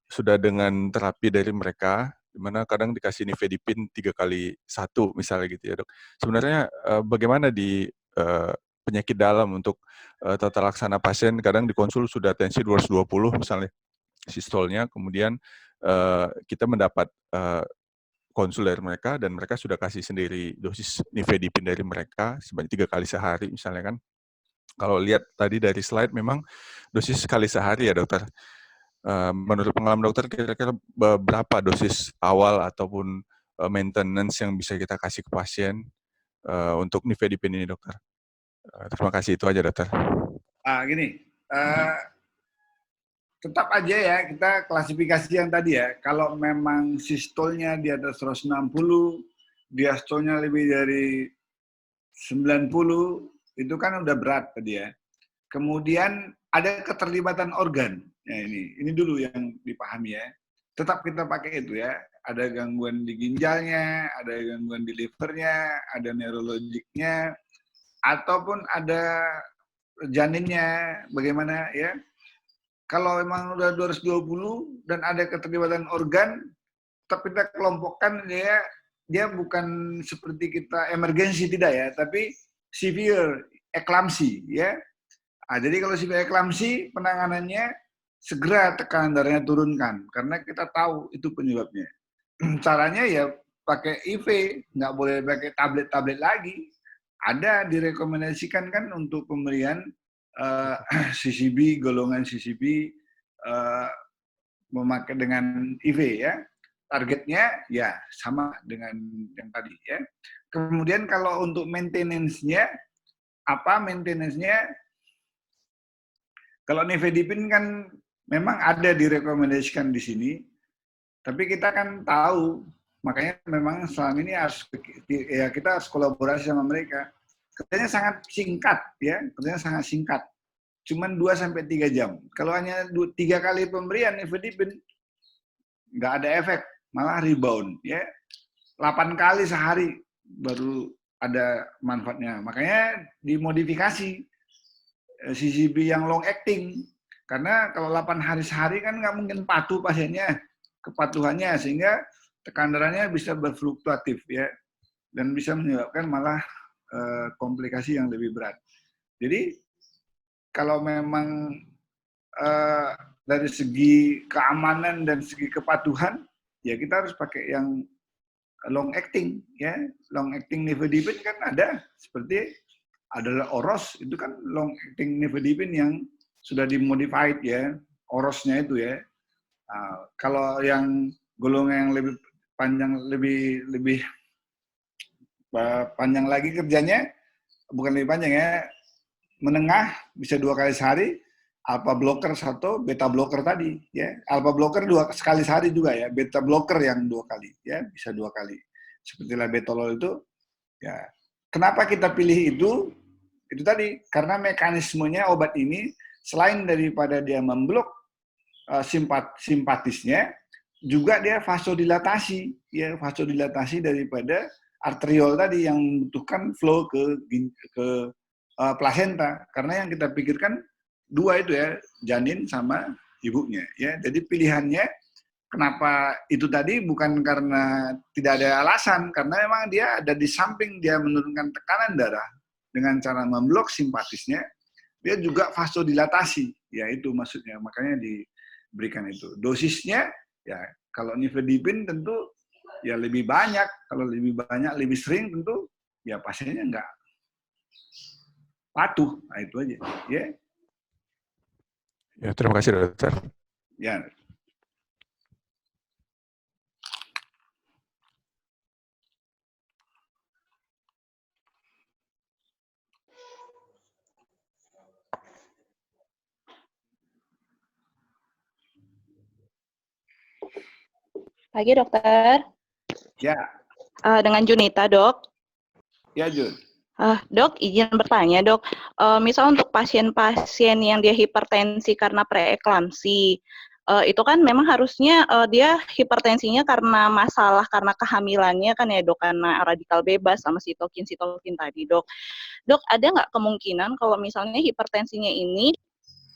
sudah dengan terapi dari mereka, di mana kadang dikasih nifedipin 3x1 misalnya gitu ya dok. Sebenarnya bagaimana di penyakit dalam untuk tata laksana pasien, kadang dikonsul sudah tensi 220 misalnya sistolnya, kemudian kita mendapat konsul dari mereka dan mereka sudah kasih sendiri dosis nifedipin dari mereka sebanyak 3 kali sehari misalnya kan. Kalau lihat tadi dari slide memang dosis sekali sehari ya dokter. Menurut pengalaman dokter kira-kira berapa dosis awal ataupun maintenance yang bisa kita kasih ke pasien untuk nifedipin ini dokter? Terima kasih, itu aja dokter. Gini, tetap aja ya kita klasifikasi yang tadi ya. Kalau memang sistolnya di atas 160, diastolnya lebih dari 90, itu kan udah berat tadi ya. Kemudian ada keterlibatan organ. Ya ini dulu yang dipahami ya. Tetap kita pakai itu ya. Ada gangguan di ginjalnya, ada gangguan di livernya, ada neurologiknya, ataupun ada janinnya, bagaimana ya. Kalau memang udah 220 dan ada keterlibatan organ, tetap kita kelompokkan dia bukan seperti kita emergensi tidak ya, tapi severe eklamsi ya. Jadi kalau severe eklamsi penanganannya segera tekanan darahnya turunkan karena kita tahu itu penyebabnya. Caranya ya pakai IV, nggak boleh pakai tablet-tablet lagi. Ada direkomendasikan kan untuk pemberian CCB, golongan CCB memakai dengan IV ya. Targetnya ya sama dengan yang tadi ya. Kemudian kalau untuk maintenance-nya, apa maintenance-nya? Kalau nifedipin kan memang ada direkomendasikan di sini, tapi kita kan tahu, makanya memang selama ini kita harus kolaborasi sama mereka. Kerjanya sangat singkat ya, kerjanya sangat singkat. Cuman 2-3 jam. Kalau hanya 3 kali pemberian nifedipin, nggak ada efek, malah rebound ya. 8 kali sehari baru ada manfaatnya. Makanya dimodifikasi CCB yang long acting. Karena kalau 8 hari sehari kan nggak mungkin patuh pasiennya, kepatuhannya, sehingga tekanan darahnya bisa berfluktuatif ya, dan bisa menyebabkan malah komplikasi yang lebih berat. Jadi kalau memang dari segi keamanan dan segi kepatuhan, ya kita harus pakai yang long acting ya. Long acting nifedipin kan ada, seperti adalah Oros, itu kan long acting nifedipin yang sudah dimodified ya, Orosnya itu ya. Kalau yang golongan yang lebih panjang, lebih panjang lagi kerjanya, bukan lebih panjang ya, menengah bisa 2 kali sehari, alpha blocker 1, beta blocker tadi ya. Alpha blocker 2 sekali sehari juga ya, beta blocker yang 2 kali ya, bisa 2 kali. Seperti labetalol itu ya. Kenapa kita pilih itu? Itu tadi karena mekanismenya obat ini selain daripada dia memblok simpatisnya, juga dia vasodilatasi ya, vasodilatasi daripada arteriol tadi yang membutuhkan flow ke plasenta. Karena yang kita pikirkan 2 itu ya, janin sama ibunya ya. Jadi pilihannya Kenapa itu tadi? Bukan karena tidak ada alasan, karena memang dia ada di samping dia menurunkan tekanan darah dengan cara memblok simpatisnya, dia juga vasodilatasi, ya itu maksudnya, makanya diberikan itu. Dosisnya, ya kalau nifedipin tentu ya lebih banyak, kalau lebih banyak, lebih sering tentu ya pasiennya nggak patuh, nah itu aja. Ya, Ya, terima kasih dokter. ya. Pagi dokter. Ya, Dengan Junita dok. ya Jun. Dok, izin bertanya dok. Misal untuk pasien-pasien yang dia hipertensi karena preeklamsi, itu kan memang harusnya dia hipertensinya karena masalah karena kehamilannya kan ya dok, karena radikal bebas sama sitokin tadi dok. Dok, ada nggak kemungkinan kalau misalnya hipertensinya ini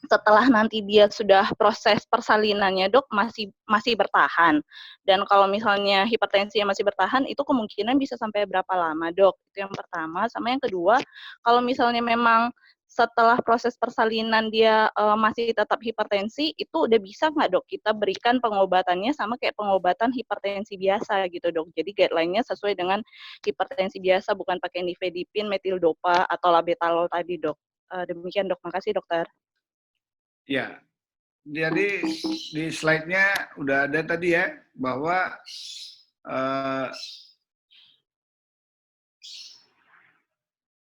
setelah nanti dia sudah proses persalinannya dok masih bertahan, dan kalau misalnya hipertensinya masih bertahan itu kemungkinan bisa sampai berapa lama dok? Itu yang pertama. Sama yang kedua, kalau misalnya memang setelah proses persalinan dia masih tetap hipertensi, itu udah bisa nggak dok kita berikan pengobatannya sama kayak pengobatan hipertensi biasa gitu dok? Jadi guideline-nya sesuai dengan hipertensi biasa, bukan pakai nifedipin, metildopa atau labetalol tadi dok. Demikian dok, makasih dokter. Ya, jadi di slide-nya udah ada tadi ya, bahwa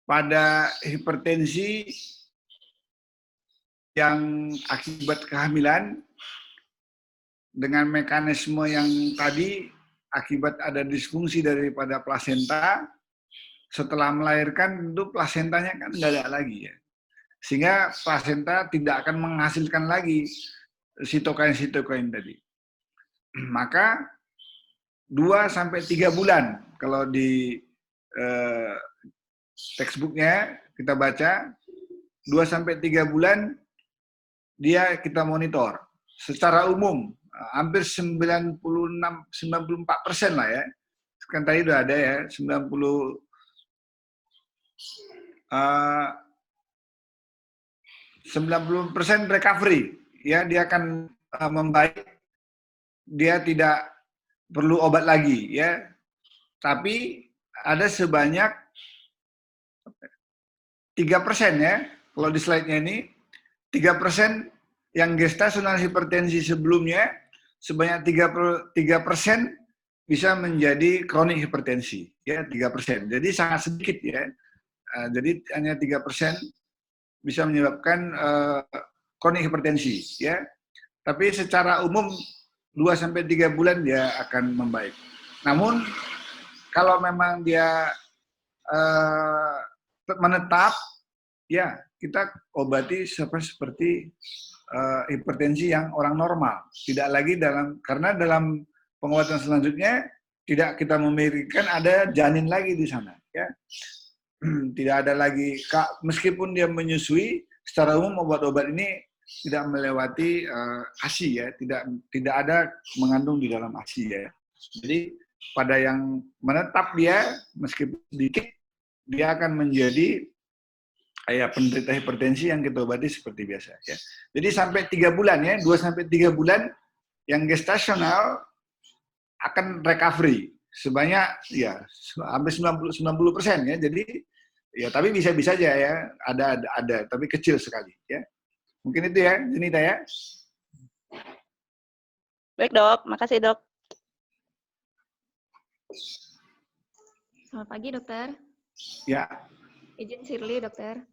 pada hipertensi yang akibat kehamilan dengan mekanisme yang tadi, akibat ada disfungsi daripada plasenta, setelah melahirkan tentu plasentanya kan nggak ada lagi ya. Sehingga plasenta tidak akan menghasilkan lagi sitokain-sitokain tadi. Maka 2-3 bulan, kalau di textbooknya kita baca, 2-3 bulan dia kita monitor. Secara umum, hampir 96-94% lah ya. Kan tadi udah ada ya, 90% recovery, ya dia akan membaik, dia tidak perlu obat lagi, ya. Tapi ada sebanyak 3% ya, kalau di slide-nya ini 3% yang gestasional hipertensi sebelumnya, sebanyak 3% bisa menjadi kronik hipertensi, ya 3%. Jadi sangat sedikit ya. Jadi hanya 3% bisa menyebabkan kronik hipertensi ya. Tapi secara umum 2-3 bulan dia akan membaik. Namun kalau memang dia menetap, ya kita obati seperti hipertensi yang orang normal. Tidak lagi karena dalam pengobatan selanjutnya tidak kita memikirkan ada janin lagi di sana ya. Tidak ada lagi, meskipun dia menyusui, secara umum obat-obat ini tidak melewati ASI ya, tidak ada mengandung di dalam ASI ya. Jadi pada yang menetap dia, meskipun sedikit, dia akan menjadi penderita hipertensi yang kita obati seperti biasa ya. Jadi sampai 3 bulan ya, 2-3 bulan yang gestasional akan recovery sebanyak ya hampir 90% ya. Jadi ya tapi bisa-bisa aja ya, ada tapi kecil sekali ya. Mungkin itu ya, Junita ya. Baik dok, makasih dok. Selamat pagi dokter. Ya. Izin Shirley dokter.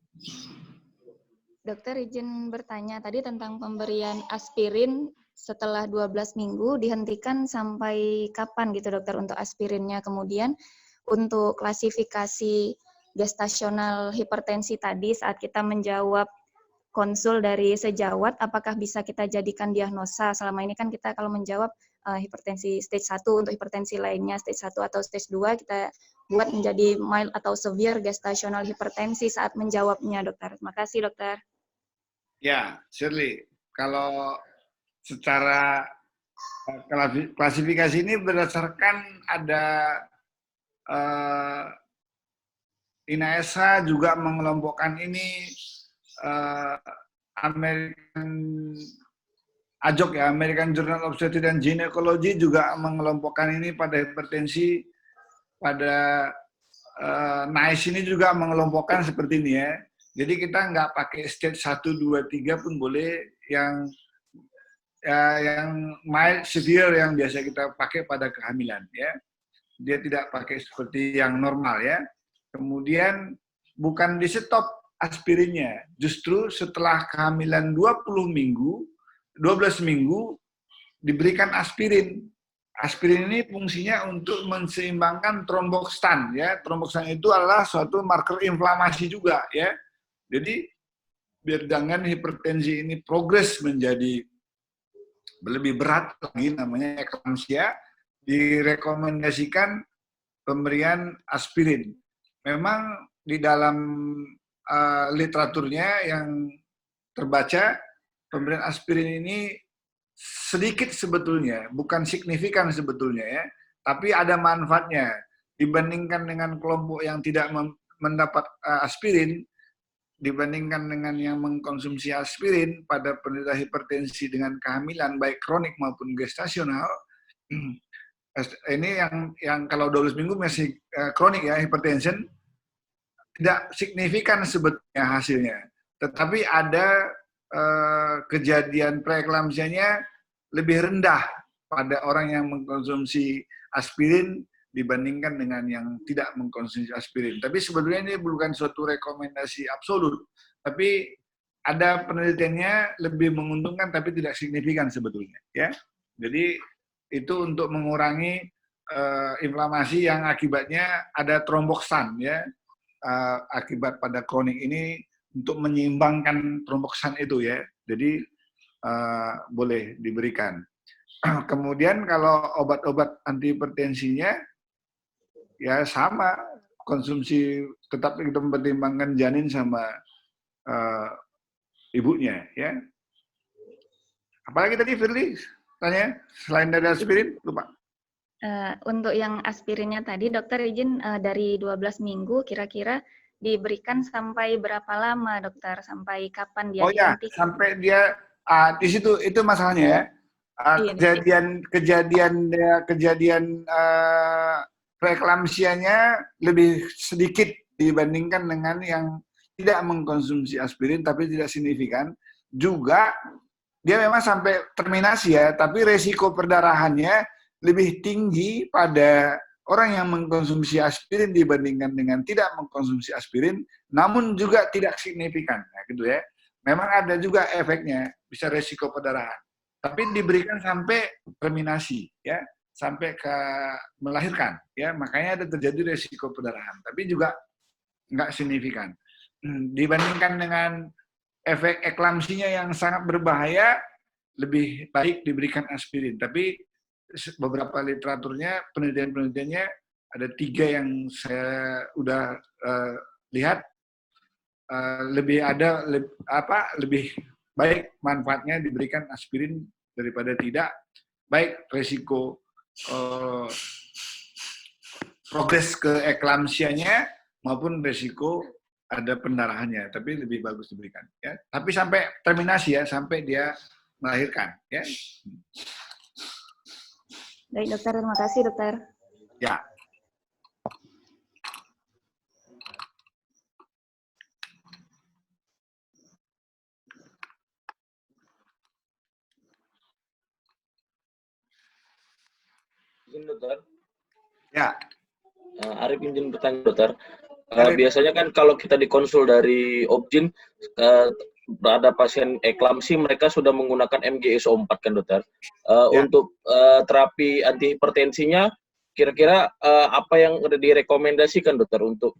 Dokter izin bertanya tadi tentang pemberian aspirin setelah 12 minggu dihentikan sampai kapan gitu dokter untuk aspirinnya. Kemudian untuk klasifikasi gestasional hipertensi tadi saat kita menjawab konsul dari sejawat, apakah bisa kita jadikan diagnosa? Selama ini kan kita kalau menjawab hipertensi stage 1, untuk hipertensi lainnya stage 1 atau stage 2, kita buat menjadi mild atau severe gestasional hipertensi saat menjawabnya, dokter. Terima kasih, dokter. Ya, Shirley, kalau secara Klasifikasi ini berdasarkan ada INAESA juga mengelompokkan ini, American AJOG ya, American Journal of Obstetrics and Gynecology juga mengelompokkan ini pada hipertensi, pada NICE ini juga mengelompokkan seperti ini ya. Jadi kita nggak pakai stage 1, 2, 3 pun boleh, yang mild, severe yang biasa kita pakai pada kehamilan ya. Dia tidak pakai seperti yang normal ya. Kemudian bukan di stop aspirinnya, justru setelah kehamilan 12 minggu diberikan aspirin. Aspirin ini fungsinya untuk menseimbangkan tromboksan ya. Tromboksan itu adalah suatu marker inflamasi juga ya. Jadi biar jangan hipertensi ini progres menjadi lebih berat lagi, namanya eklamsia, direkomendasikan pemberian aspirin. Memang di dalam literaturnya yang terbaca, pemberian aspirin ini sedikit sebetulnya, bukan signifikan sebetulnya ya, tapi ada manfaatnya. Dibandingkan dengan kelompok yang tidak mendapat aspirin, dibandingkan dengan yang mengkonsumsi aspirin pada penderita hipertensi dengan kehamilan baik kronik maupun gestasional, ini yang kalau 12 minggu masih kronik ya, hypertension, tidak signifikan sebetulnya hasilnya. Tetapi ada kejadian preeklamsianya lebih rendah pada orang yang mengkonsumsi aspirin dibandingkan dengan yang tidak mengkonsumsi aspirin. Tapi sebetulnya ini bukan suatu rekomendasi absolut, tapi ada penelitiannya lebih menguntungkan tapi tidak signifikan sebetulnya ya. Jadi itu untuk mengurangi inflamasi yang akibatnya ada tromboksan ya, akibat pada kronik ini, untuk menyeimbangkan tromboksan itu ya. Jadi boleh diberikan. Kemudian kalau obat-obat antihipertensinya ya sama, konsumsi tetap kita mempertimbangkan janin sama ibunya ya. Apalagi tadi Firly tanya selain dari aspirin, lupa. Untuk yang aspirinnya tadi, dokter izin dari 12 minggu kira-kira diberikan sampai berapa lama, dokter? Sampai kapan dia dihentikan? Ya, sampai dia di situ, itu masalahnya ya. Kejadian preeklamsianya lebih sedikit dibandingkan dengan yang tidak mengkonsumsi aspirin tapi tidak signifikan. Juga dia memang sampai terminasi ya, tapi resiko perdarahannya lebih tinggi pada orang yang mengkonsumsi aspirin dibandingkan dengan tidak mengkonsumsi aspirin, namun juga tidak signifikan ya, gitu ya. Memang ada juga efeknya, bisa resiko perdarahan. Tapi diberikan sampai terminasi ya, sampai ke melahirkan ya, makanya ada terjadi resiko perdarahan, tapi juga nggak signifikan. Dibandingkan dengan efek eklamsinya yang sangat berbahaya, lebih baik diberikan aspirin. Tapi beberapa literaturnya, penelitiannya ada 3 yang saya udah lihat, lebih baik manfaatnya diberikan aspirin daripada tidak, baik resiko progres ke eklamsianya maupun resiko ada pendarahannya, tapi lebih bagus diberikan ya. Tapi sampai terminasi ya, sampai dia melahirkan ya. Baik dokter, terima kasih dokter. Ya. Izin dokter. Ya. Arif izin bertanya dokter. Biasanya kan kalau kita dikonsul dari Obgyn, ada pasien eklamsi, mereka sudah menggunakan MgSO4 kan dokter. Untuk terapi antihipertensinya, kira-kira apa yang direkomendasikan dokter untuk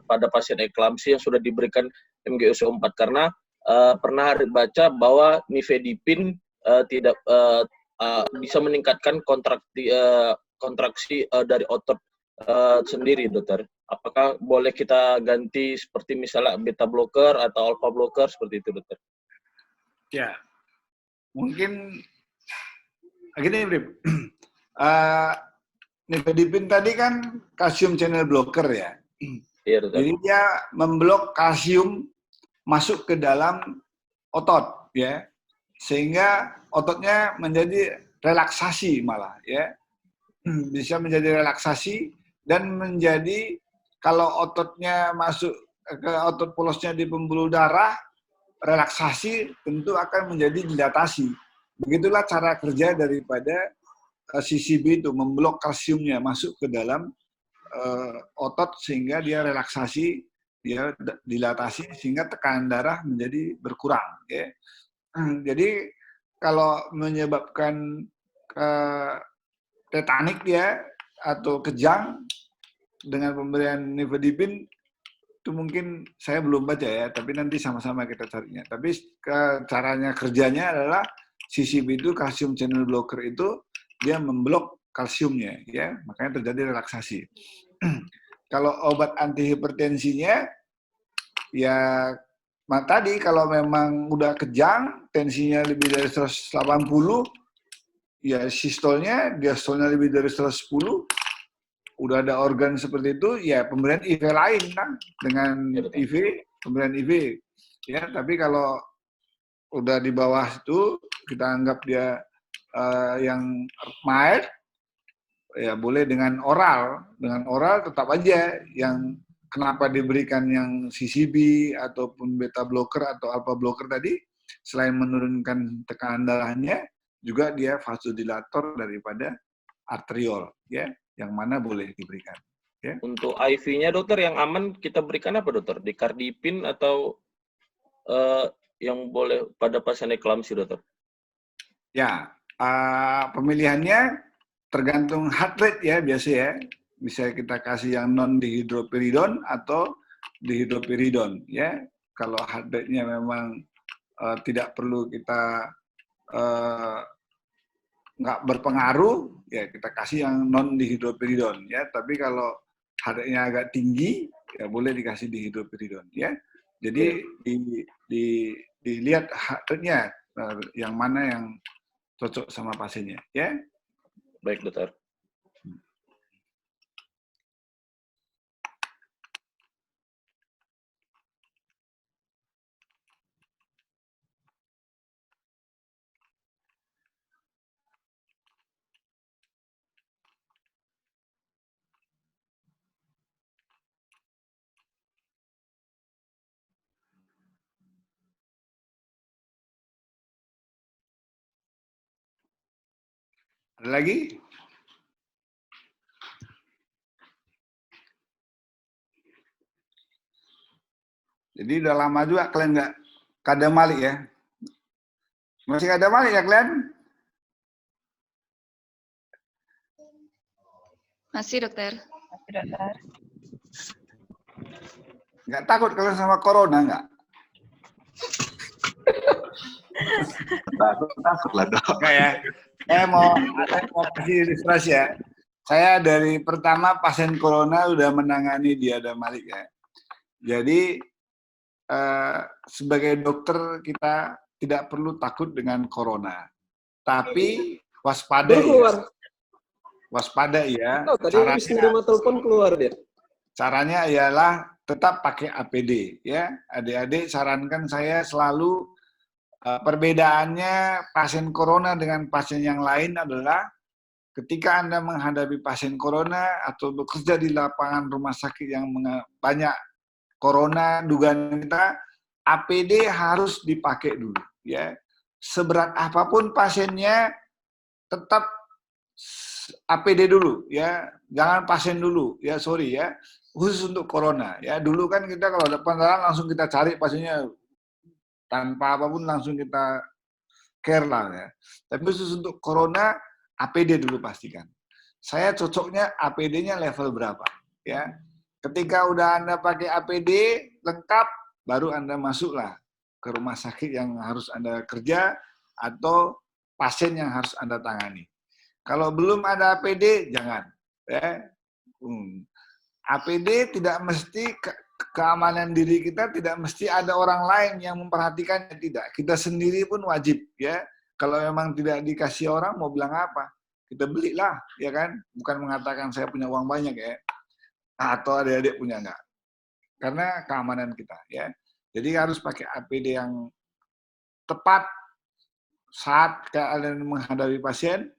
pada pasien eklamsi yang sudah diberikan MgSO4? Karena pernah baca bahwa nifedipin tidak bisa meningkatkan kontraksi dari otot sendiri, dokter. Apakah boleh kita ganti seperti misalnya beta blocker atau alpha blocker seperti itu, dokter? Ya, mungkin Gini, Brip. Nifedipin tadi kan kalsium channel blocker ya. Iya, dokter. Jadi dia memblok kalsium masuk ke dalam otot ya. Sehingga ototnya menjadi relaksasi malah ya. Bisa menjadi relaksasi dan menjadi kalau ototnya masuk ke otot polosnya di pembuluh darah, relaksasi tentu akan menjadi dilatasi. Begitulah cara kerja daripada CCB itu, memblok kalsiumnya masuk ke dalam otot sehingga dia relaksasi, dia dilatasi sehingga tekanan darah menjadi berkurang. Ya. Jadi kalau menyebabkan tetanik dia atau kejang dengan pemberian nifedipin itu mungkin saya belum baca ya, tapi nanti sama-sama kita carinya. Tapi caranya kerjanya adalah CCB itu kalsium channel blocker itu dia memblok kalsiumnya ya, makanya terjadi relaksasi. Kalau obat antihipertensinya ya tadi kalau memang udah kejang, tensinya lebih dari 180, ya sistolnya, diastolnya lebih dari 110, udah ada organ seperti itu, ya pemberian IV lain kan, dengan IV, pemberian IV. Ya, tapi kalau udah di bawah itu, kita anggap dia yang mild, ya boleh dengan oral tetap aja yang kenapa diberikan yang CCB ataupun beta blocker atau alpha blocker tadi, selain menurunkan tekanan darahnya, juga dia vasodilator daripada arteriol, ya, yang mana boleh diberikan. Ya. Untuk IV-nya dokter yang aman kita berikan apa dokter? Dicardipin atau yang boleh pada pasien eklamsi dokter? Ya, pemilihannya tergantung heart rate ya biasa ya. Bisa kita kasih yang non dihidropiridon atau dihidropiridon ya. Kalau heart rate-nya memang tidak perlu kita nggak berpengaruh, ya kita kasih yang non dihidropiridon ya. Tapi kalau heart rate-nya agak tinggi, ya boleh dikasih dihidropiridon ya. Jadi dilihat heart rate-nya yang mana yang cocok sama pasiennya ya. Baik dokter. Ada lagi? Jadi udah lama juga kalian nggak kadang malik ya? Masih kadang malik ya kalian? Masih dokter. Masih dokter. Nggak takut kalian sama corona nggak? Takut lah dok. Nggak ya? Saya mau kasih ilustrasi ya. Saya dari pertama pasien corona udah menangani dia ada malik ya. Jadi sebagai dokter kita tidak perlu takut dengan corona, tapi waspada ya. Waspada ya. Caranya ialah tetap pakai APD ya. Adik-adik sarankan saya selalu perbedaannya pasien corona dengan pasien yang lain adalah ketika Anda menghadapi pasien corona atau bekerja di lapangan rumah sakit yang banyak corona, dugaan kita, APD harus dipakai dulu. Ya, seberat apapun pasiennya, tetap APD dulu. Ya, jangan pasien dulu. Ya, sorry ya, khusus untuk corona. Ya, dulu kan kita kalau ada pendarahan langsung kita cari pasiennya tanpa apapun langsung kita care lah ya. Tapi khusus untuk corona, APD dulu pastikan. Saya cocoknya APD-nya level berapa? Ya. Ketika udah Anda pakai APD lengkap, baru Anda masuklah ke rumah sakit yang harus Anda kerja atau pasien yang harus Anda tangani. Kalau belum ada APD, jangan. Ya. APD tidak mesti keamanan diri kita, tidak mesti ada orang lain yang memperhatikannya, tidak. Kita sendiri pun wajib ya Kalau memang tidak dikasih orang, mau bilang apa? Kita belilah, ya kan? Bukan mengatakan saya punya uang banyak ya, atau adik-adik punya enggak. Karena keamanan kita, ya. Jadi harus pakai APD yang tepat saat kalian menghadapi pasien.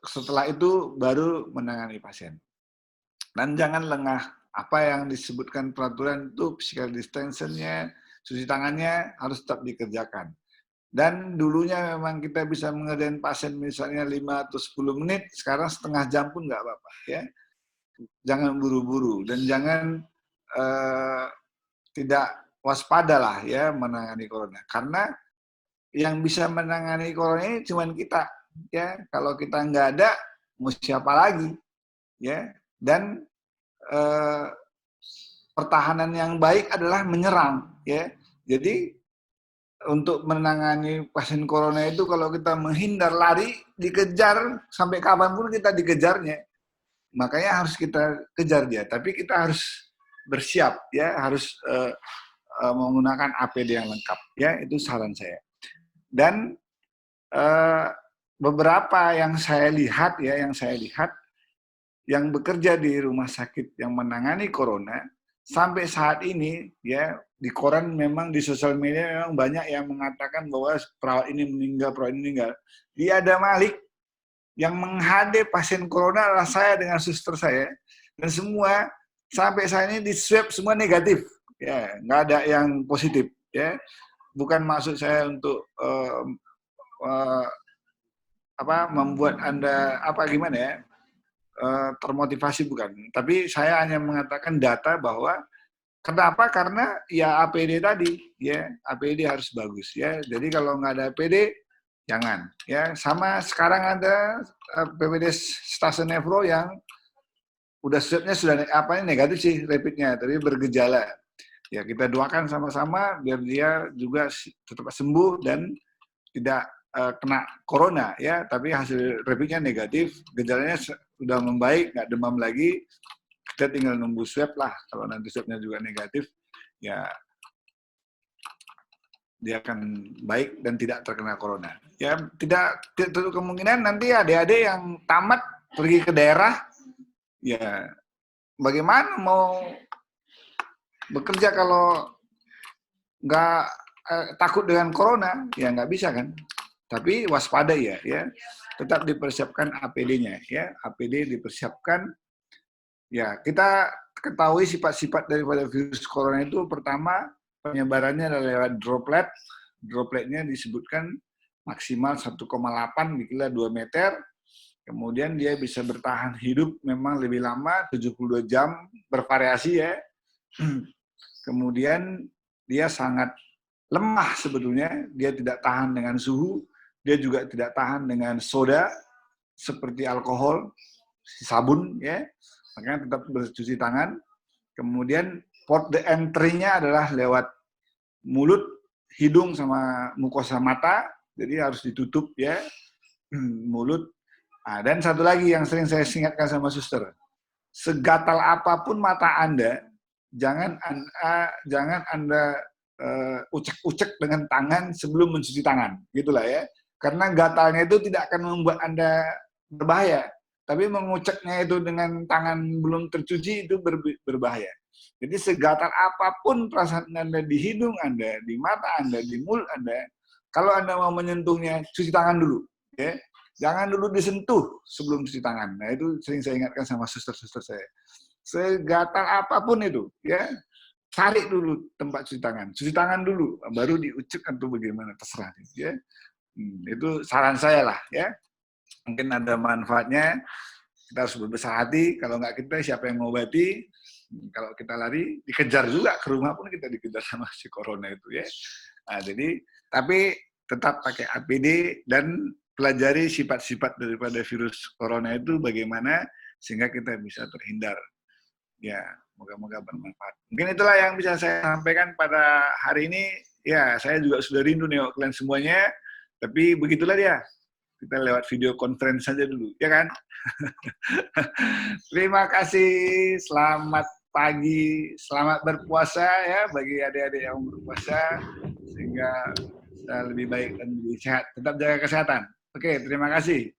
Setelah itu baru menangani pasien. Dan jangan lengah. Apa yang disebutkan peraturan itu physical distancing-nya, cuci tangannya harus tetap dikerjakan. Dan dulunya memang kita bisa mengerjain pasien misalnya 5 atau 10 menit, sekarang setengah jam pun nggak apa-apa. Ya. Jangan buru-buru dan jangan tidak waspada lah ya menangani corona. Karena yang bisa menangani corona ini cuma kita. Ya, kalau kita nggak ada, mau siapa lagi? Ya, dan pertahanan yang baik adalah menyerang. Ya, jadi untuk menangani pasien corona itu kalau kita menghindar lari, dikejar sampai kapanpun kita dikejarnya. Makanya harus kita kejar dia. Tapi kita harus bersiap, ya, harus menggunakan APD yang lengkap. Ya, itu saran saya. Dan beberapa yang saya lihat yang bekerja di rumah sakit yang menangani corona sampai saat ini ya di koran memang di sosial media memang banyak yang mengatakan bahwa perawat ini meninggal, perawat ini meninggal. Dia ada Malik yang menghadap pasien corona adalah saya dengan suster saya dan semua sampai saat ini di swab semua negatif ya, nggak ada yang positif ya. Bukan maksud saya untuk membuat Anda gimana ya, termotivasi bukan. Tapi saya hanya mengatakan data bahwa kenapa? Karena ya APD tadi, ya APD harus bagus ya. Jadi kalau nggak ada APD jangan ya. Sama sekarang ada PPD stasiun nefro yang udah swabnya sudah negatif sih rapidnya, tapi bergejala. Ya kita doakan sama-sama biar dia juga tetap sembuh dan tidak kena corona ya, tapi hasil rapidnya negatif, gejalanya sudah membaik, nggak demam lagi, kita tinggal nunggu swab lah. Kalau nanti swabnya juga negatif, ya dia akan baik dan tidak terkena corona. Ya tidak tertutup kemungkinan nanti adik-adik yang tamat pergi ke daerah, ya bagaimana mau bekerja kalau nggak takut dengan corona, ya nggak bisa kan. Tapi waspada ya, tetap dipersiapkan APD-nya ya, APD dipersiapkan. Ya kita ketahui sifat-sifat daripada virus corona itu pertama penyebarannya adalah lewat droplet. Dropletnya disebutkan maksimal 1,8 dikira 2 meter. Kemudian dia bisa bertahan hidup memang lebih lama 72 jam bervariasi ya. Kemudian dia sangat lemah sebetulnya, dia tidak tahan dengan suhu. Dia juga tidak tahan dengan soda seperti alkohol, sabun ya. Makanya tetap bercuci tangan. Kemudian port the entry-nya adalah lewat mulut, hidung sama mukosa mata. Jadi harus ditutup ya mulut. Nah, dan satu lagi yang sering saya ingatkan sama suster. Segatal apapun mata Anda, jangan Anda ucek-ucek dengan tangan sebelum mencuci tangan. Gitulah ya. Karena gatalnya itu tidak akan membuat Anda berbahaya, tapi menguceknya itu dengan tangan belum tercuci itu berbahaya. Jadi segatal apapun perasaan Anda di hidung Anda, di mata Anda, di mulut Anda, kalau Anda mau menyentuhnya, cuci tangan dulu. Ya. Jangan dulu disentuh sebelum cuci tangan. Nah itu sering saya ingatkan sama suster-suster saya. Segatal apapun itu, ya cari dulu tempat cuci tangan dulu, baru diucek atau bagaimana terserah. Ya. Itu saran saya lah ya. Mungkin ada manfaatnya. Kita harus berbesar hati. Kalau nggak kita, siapa yang mengobati? Kalau kita lari, dikejar juga ke rumah pun kita dikejar sama si corona itu ya. Nah, jadi tapi tetap pakai APD dan pelajari sifat-sifat daripada virus corona itu bagaimana sehingga kita bisa terhindar. Ya, moga-moga bermanfaat. Mungkin itulah yang bisa saya sampaikan pada hari ini. Ya, saya juga sudah rindu nih kalian semuanya. Tapi begitulah dia. Kita lewat video conference saja dulu, ya kan? Terima kasih. Selamat pagi, selamat berpuasa ya bagi adik-adik yang berpuasa. Sehingga lebih baik dan lebih sehat. Tetap jaga kesehatan. Oke, terima kasih.